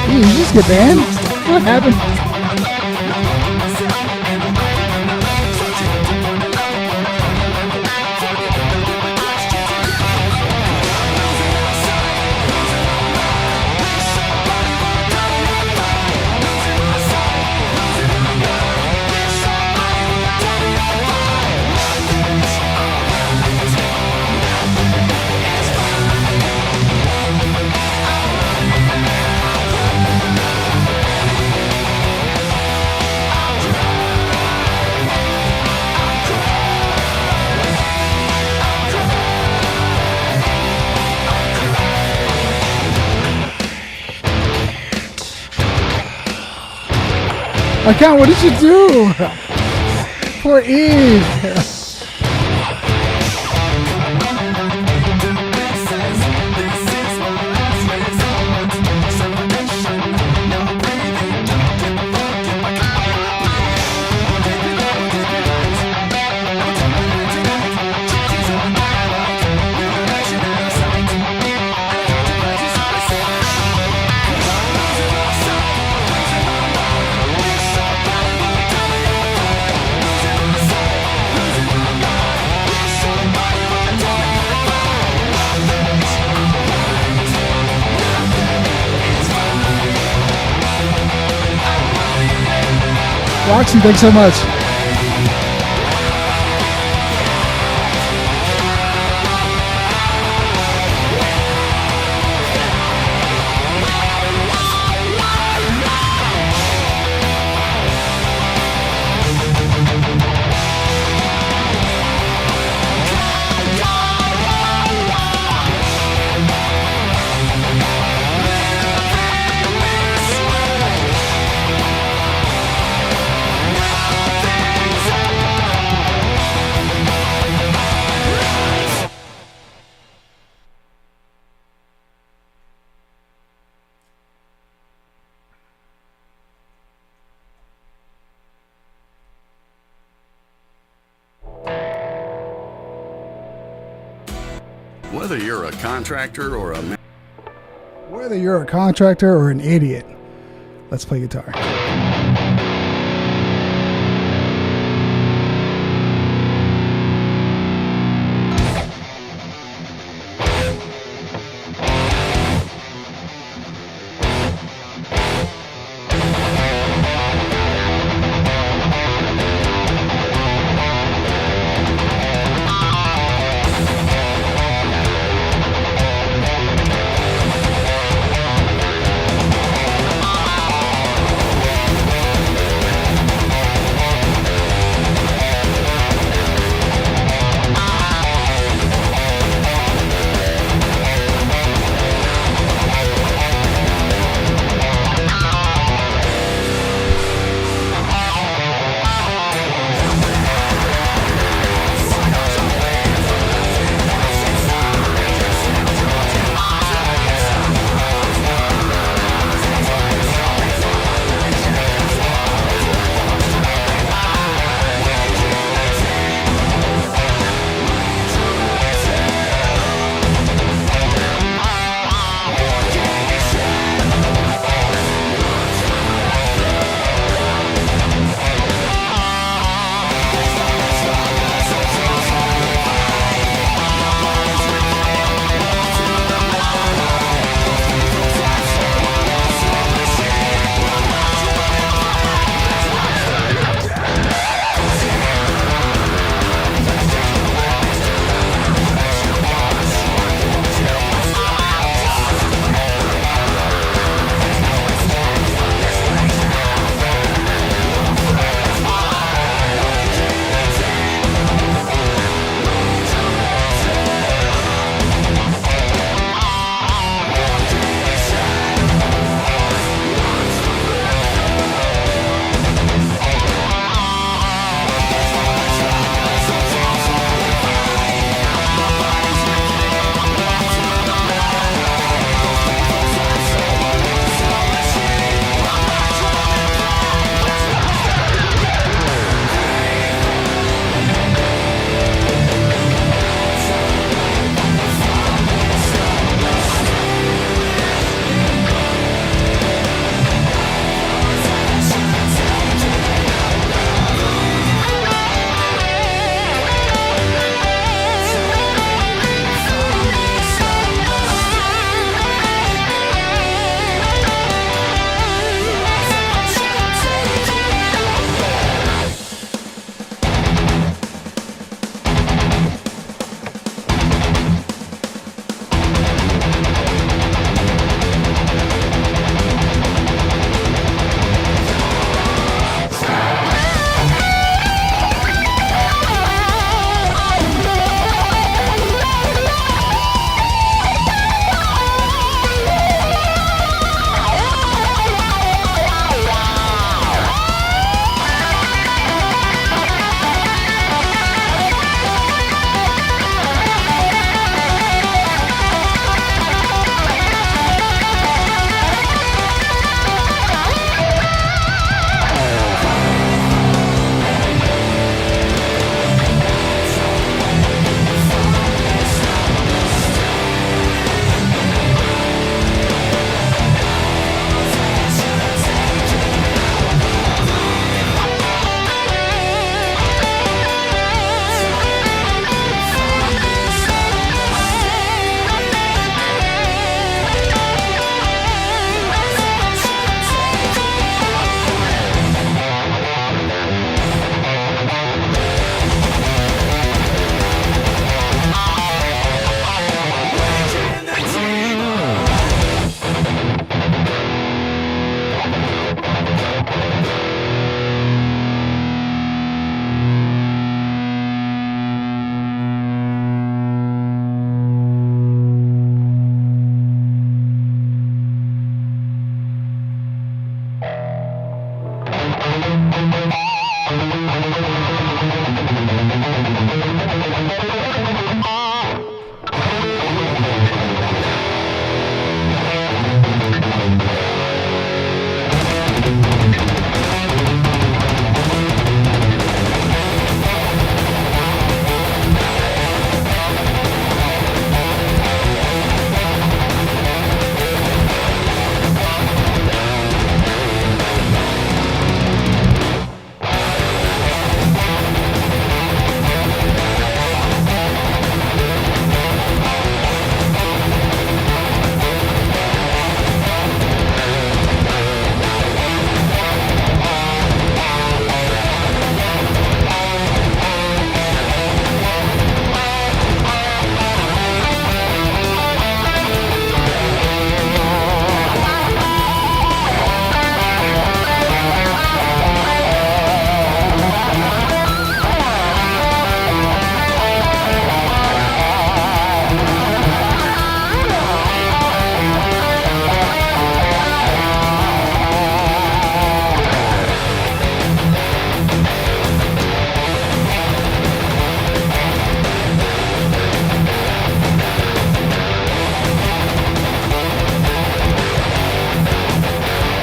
Did you just get banned? What happened? Account, what did you do? Poor Eve. Roxy, thanks so much. Whether you're a contractor or a Whether you're a contractor or an idiot, let's play guitar.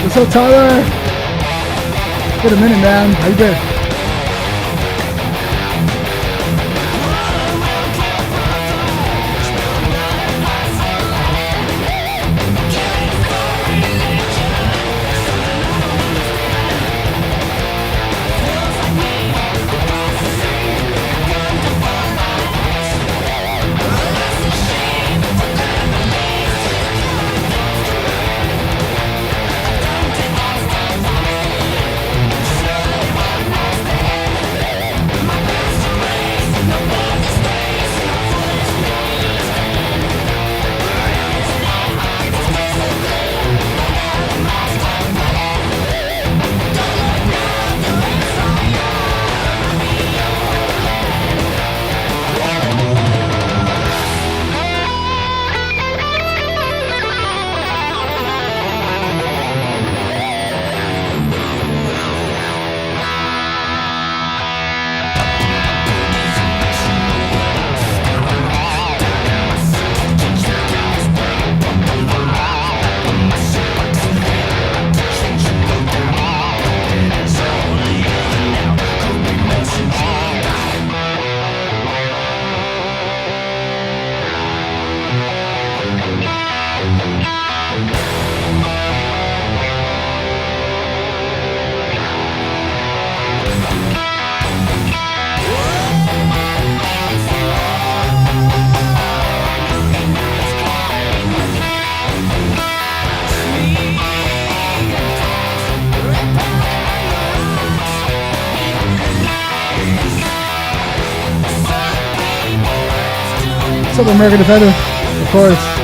What's up, Tyler? Been a minute, man. How you been? What's up, American Defender? Of course.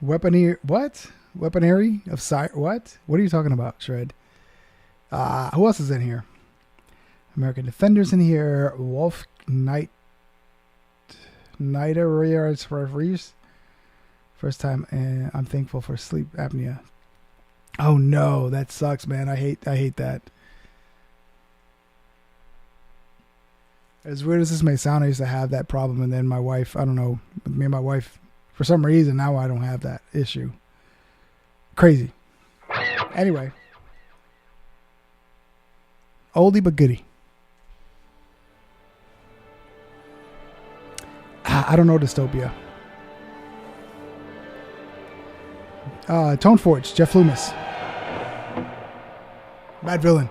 Weaponry, what? Weaponry of sight, what? What are you talking about, Shred? Who else is in here? American Defender's in here. Wolf Knight. Reese. First time, and I'm thankful for sleep apnea. Oh no, that sucks, man. I hate that. As weird as this may sound, I used to have that problem, and then my wife, I don't know, me and my wife, for some reason, now I don't have that issue. Crazy. Anyway. Oldie but goodie. I don't know Dystopia. Tone Forge, Jeff Loomis. Bad Villain.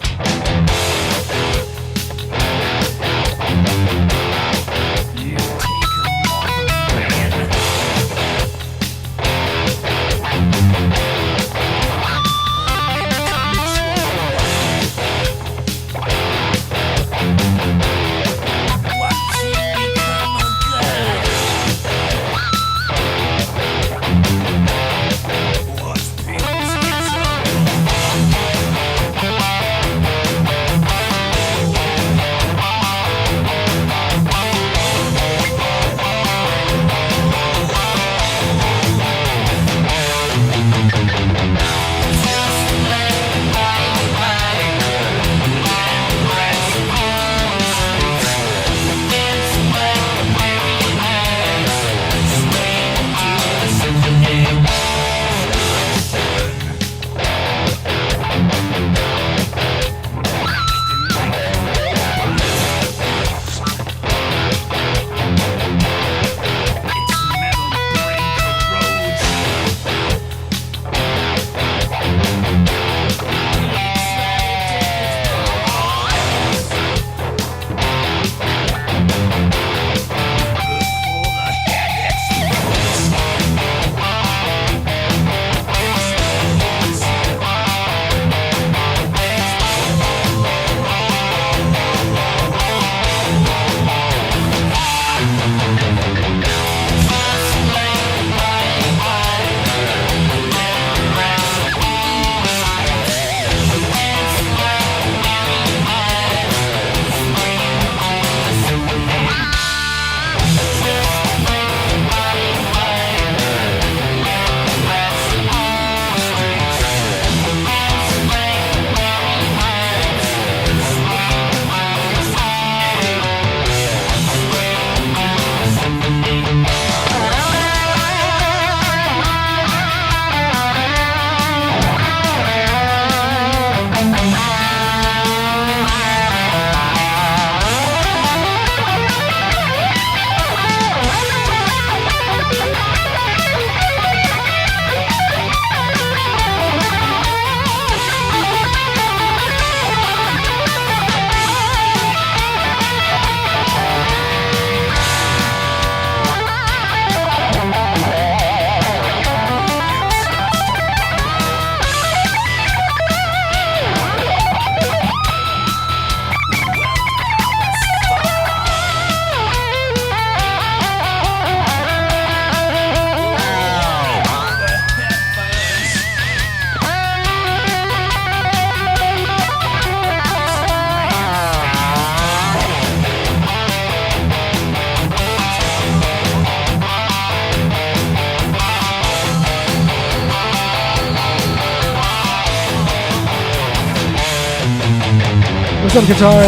What's up, guitar?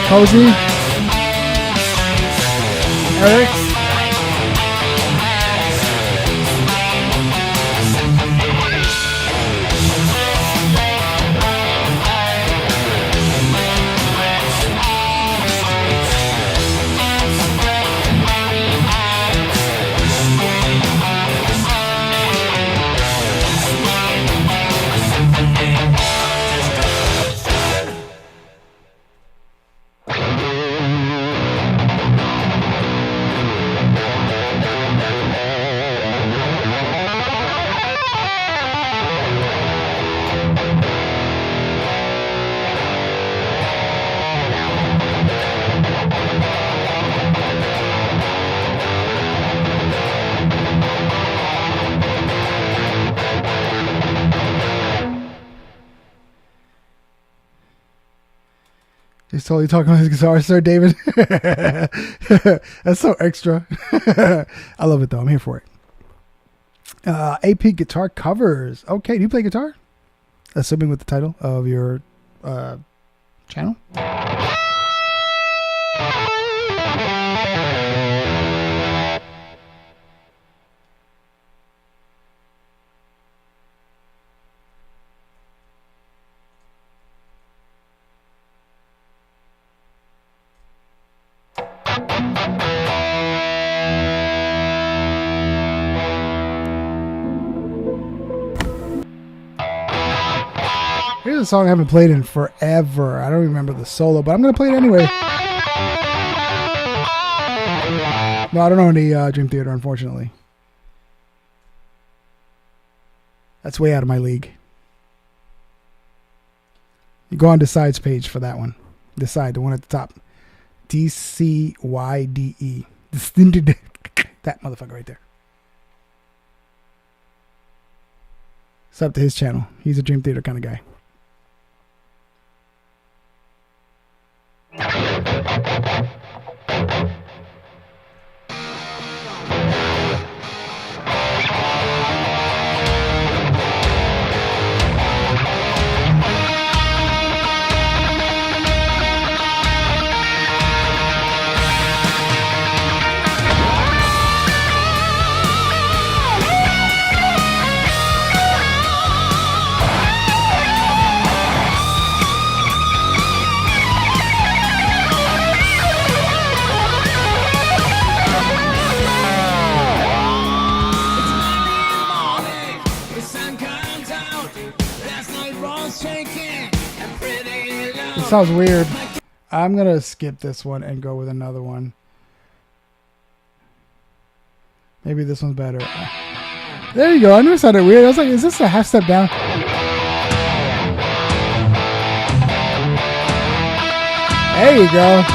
Cozy? Eric? He's totally talking about his guitar, Sir David. That's so extra. I love it though. I'm here for it. AP guitar covers. Okay, do you play guitar? Assuming with the title of your channel. Here's a song I haven't played in forever. I don't remember the solo, but I'm going to play it anyway. No, I don't know any Dream Theater, unfortunately. That's way out of my league. You go on Decide's page for that one. Decide, the one at the top. DCYDE. That motherfucker right there. Sub to his channel. He's a Dream Theater kind of guy. Sounds weird. I'm gonna skip this one and go with another one. Maybe this one's better. There you go. I knew it sounded weird. I was like, is this a half step down? There you go.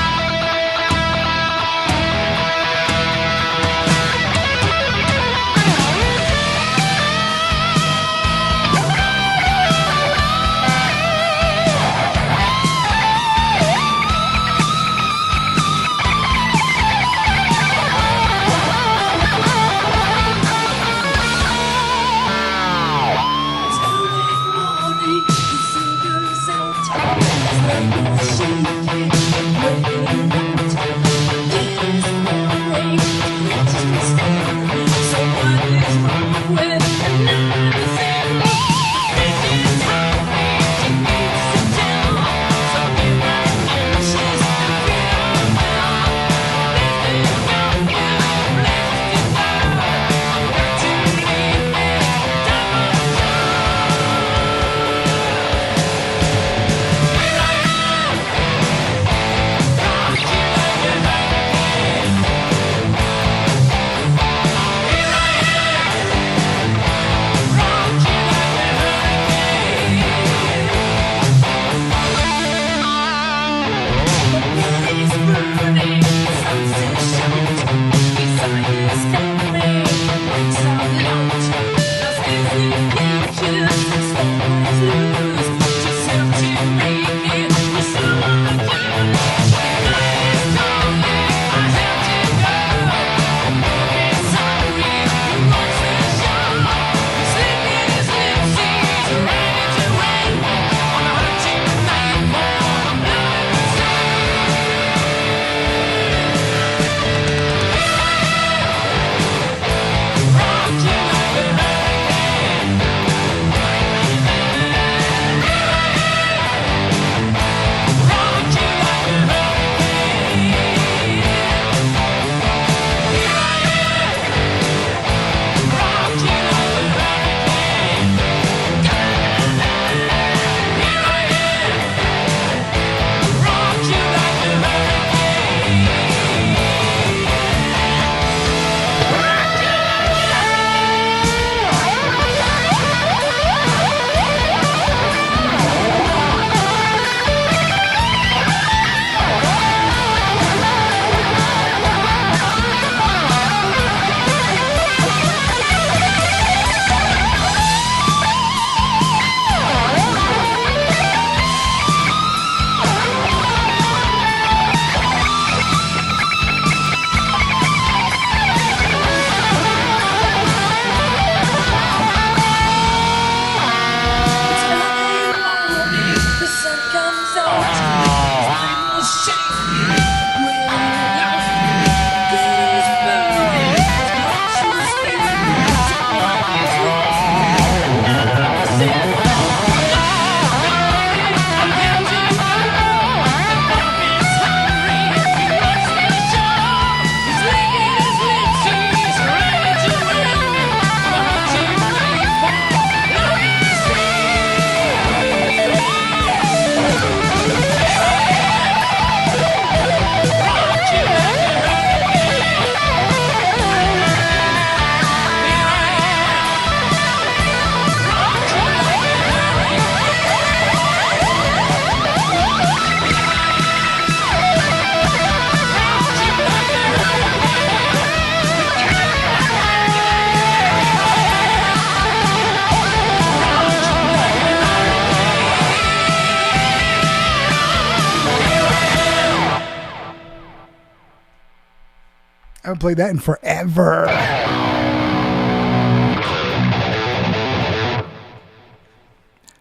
I haven't played that in forever.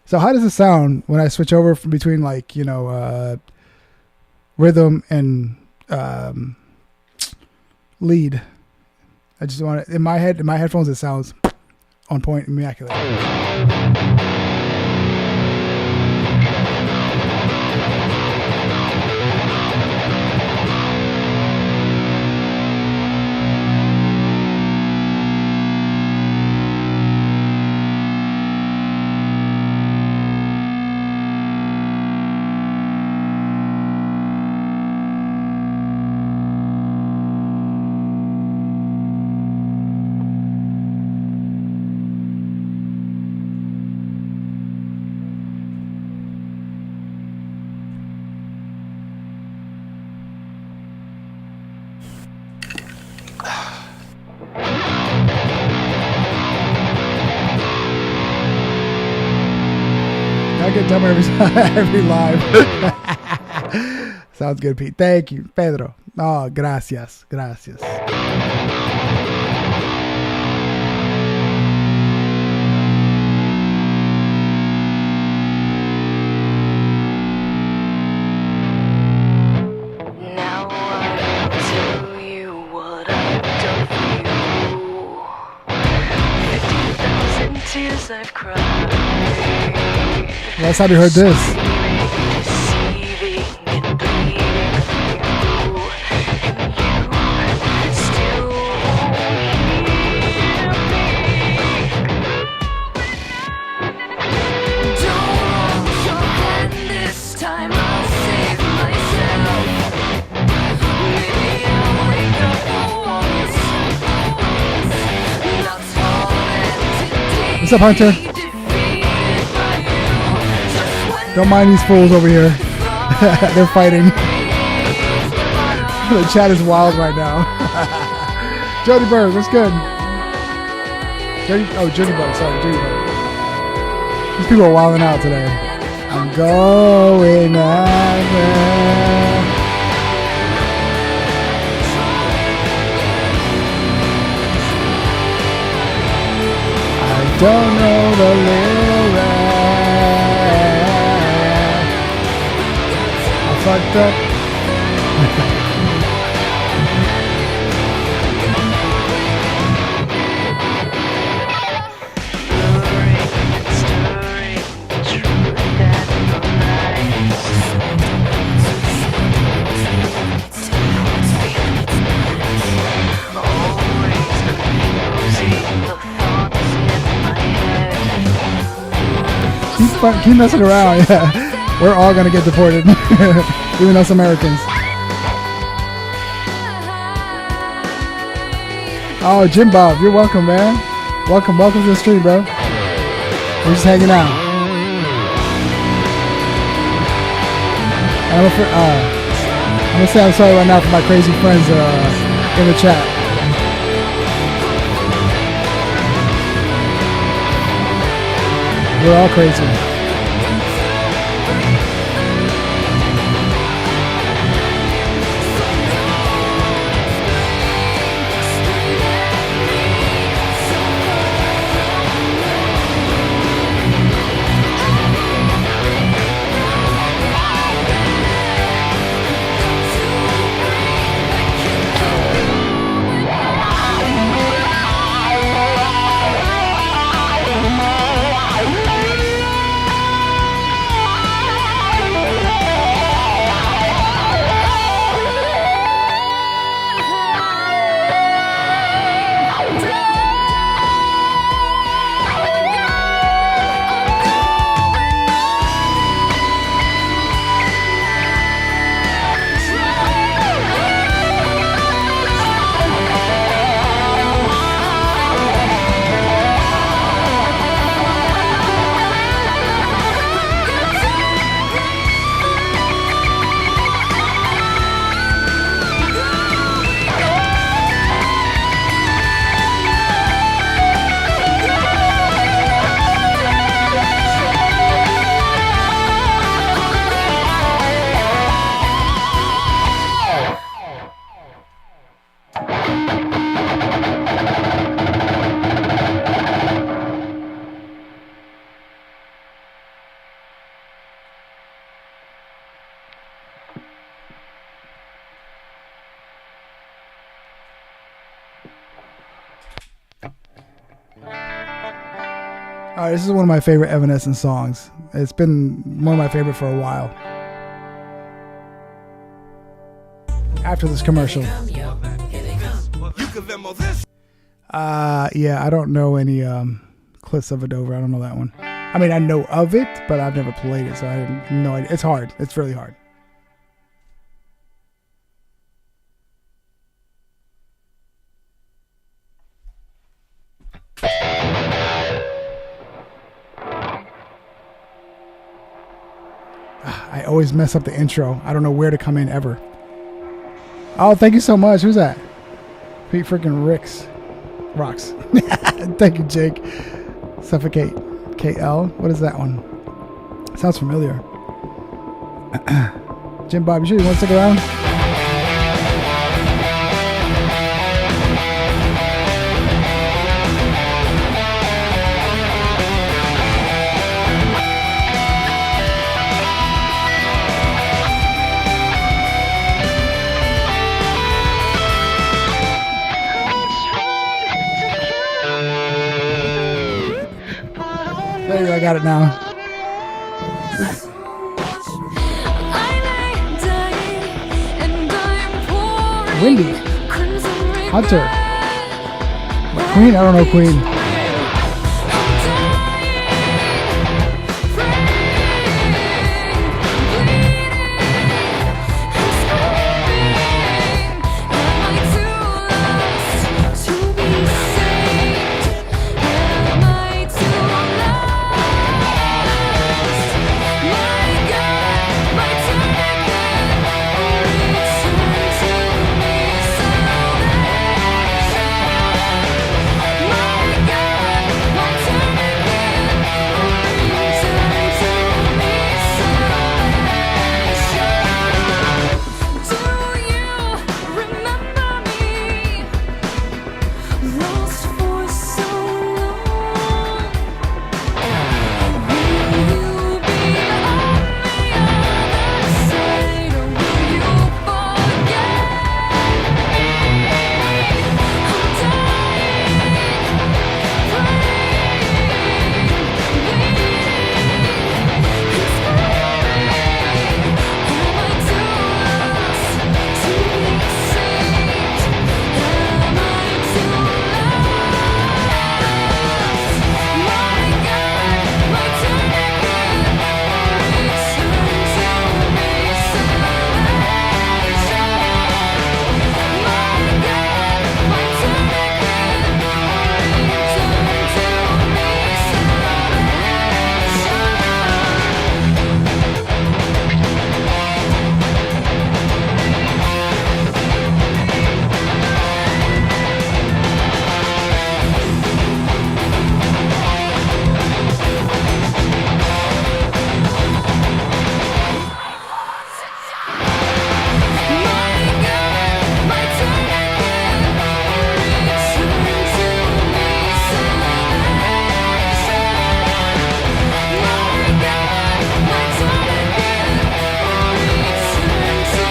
So how does it sound when I switch over from between like, you know, rhythm and lead? I just want it in my head, in my headphones, it sounds on point, immaculate. I get dumber every live. Sounds good, Pete. Thank you, Pedro. Oh, gracias. Gracias. Now I'll tell you what I've done for you. 50,000 tears I've cried. Last time you heard this. Deceiving and bleeding through, and you still won't hear me. Don't hold your hand this time, I'll save myself. Maybe I'll wake up once. Not tormented. What's up, Hunter? Don't mind these fools over here. They're fighting. The chat is wild right now. Jody Bird, what's good? Jody Bird, sorry, Jody Bird. These people are wilding out today. I'm going out there. I don't know the lyrics. Fucked up. Keep messing around, yeah. We're all gonna get deported. Even us Americans. Oh, Jim Bob, you're welcome, man. Welcome to the stream, bro. We're just hanging out. And I'm gonna say I'm sorry right now for my crazy friends in the chat. We're all crazy. All right, this is one of my favorite Evanescence songs. It's been one of my favorite for a while. After this commercial. Yeah, I don't know any clips of it over. I don't know that one. I mean, I know of it, but I've never played it, so I have no idea. It's hard. It's really hard. I always mess up the intro. I don't know where to come in ever. Oh, thank you so much. Who's that? Pete freaking Rocks. Thank you, Jake. Suffocate. KL. What is that one? Sounds familiar. Jim Bob, you sure you want to stick around? There you go, I got it now. Windy. Hunter. Queen? I don't know Queen.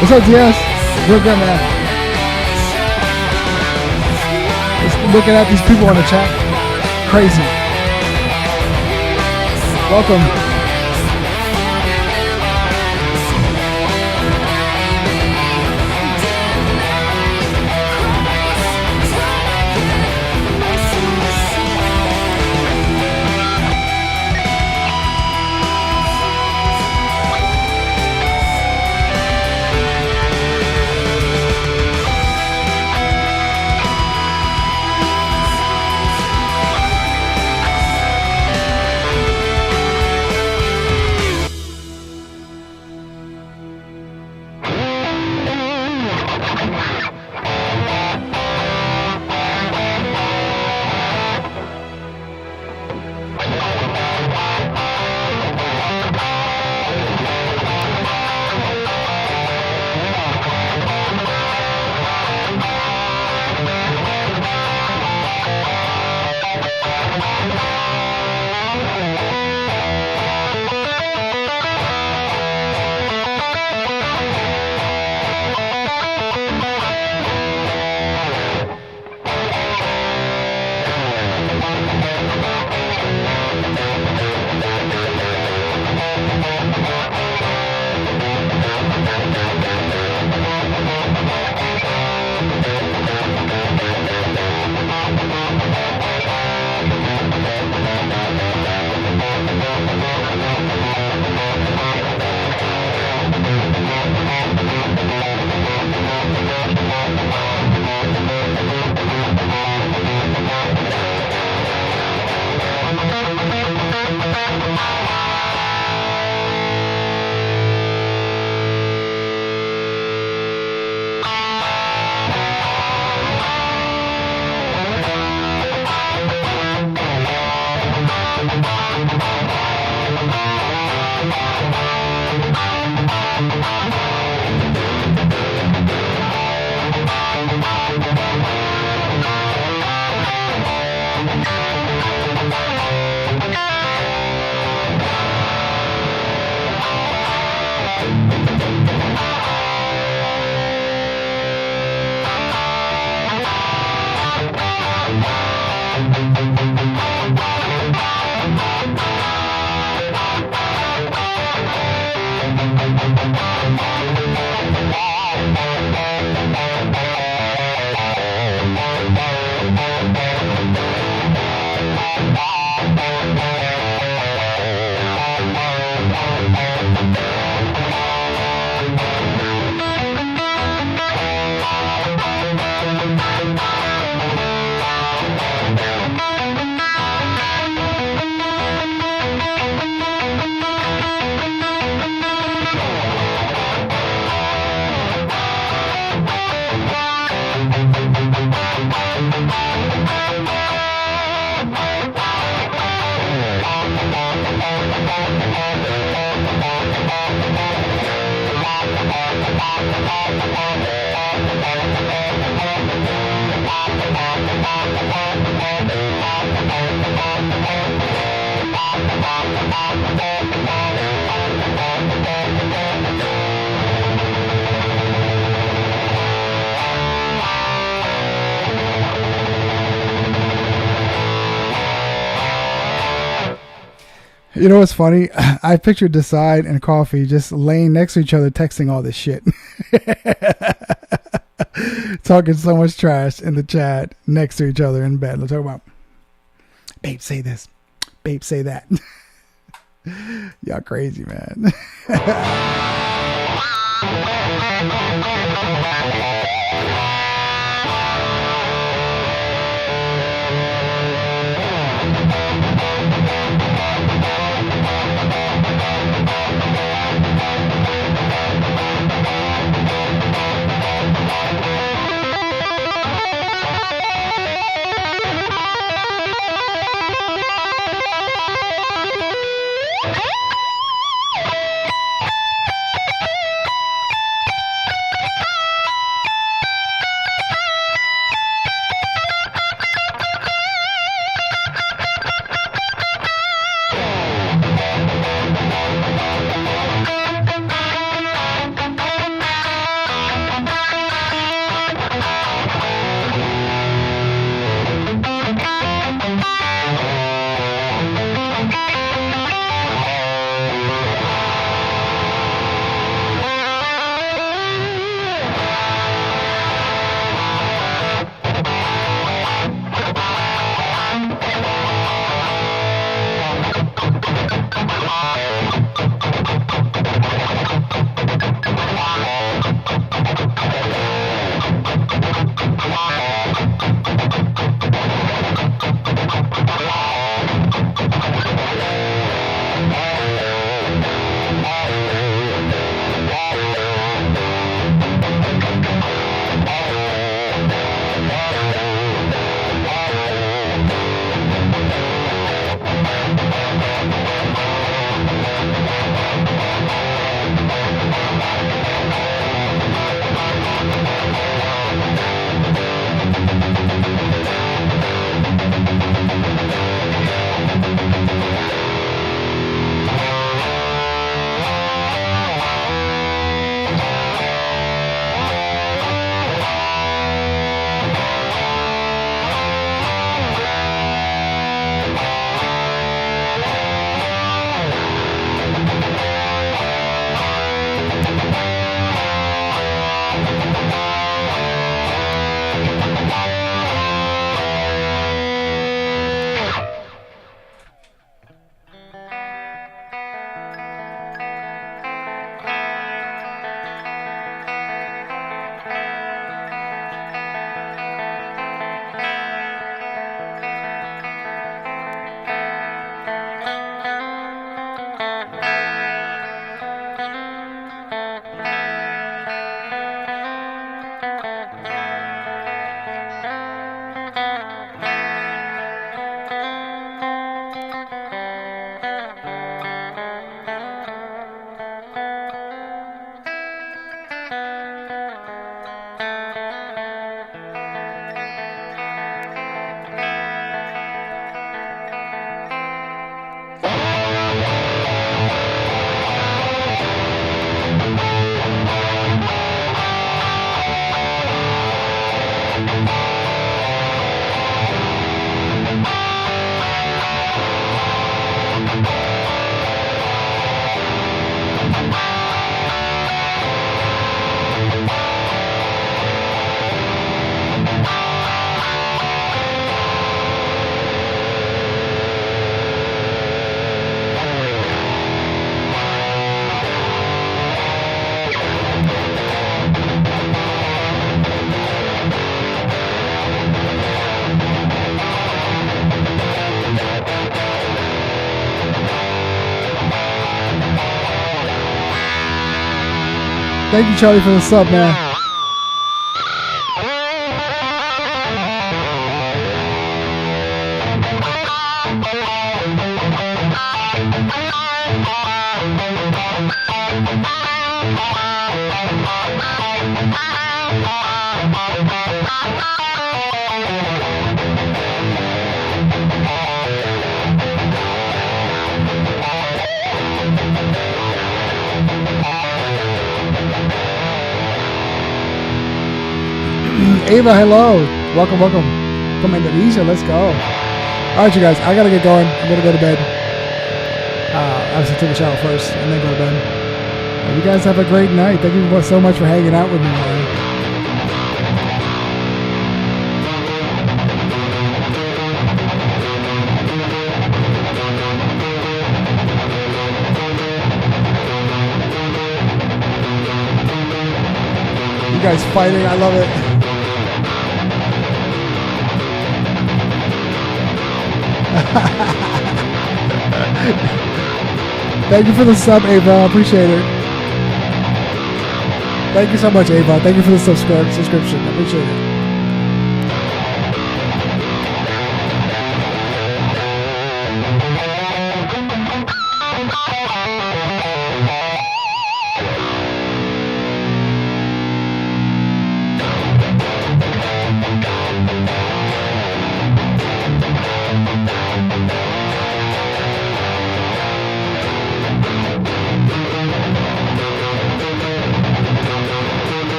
What's up, DS? Real good, man. Just looking at these people in the chat. Crazy. Welcome. You know what's funny? I pictured Decide and Coffee just laying next to each other texting all this shit. Talking so much trash in the chat next to each other in bed. Let's talk about, babe, say this. Babe, say that. Y'all crazy, man. Thank you, Charlie, for the sub, man. Ava, hello. Welcome, welcome. From Indonesia, let's go. All right, you guys, I got to get going. I'm going to go to bed. Obviously, take a shower first and then go to bed. You guys have a great night. Thank you so much for hanging out with me, man. You guys fighting, I love it. Thank you for the sub, Ava. I appreciate it. Thank you so much, Ava. Thank you for the subscription. I appreciate it.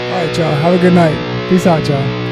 All right, y'all. Have a good night. Peace out, y'all.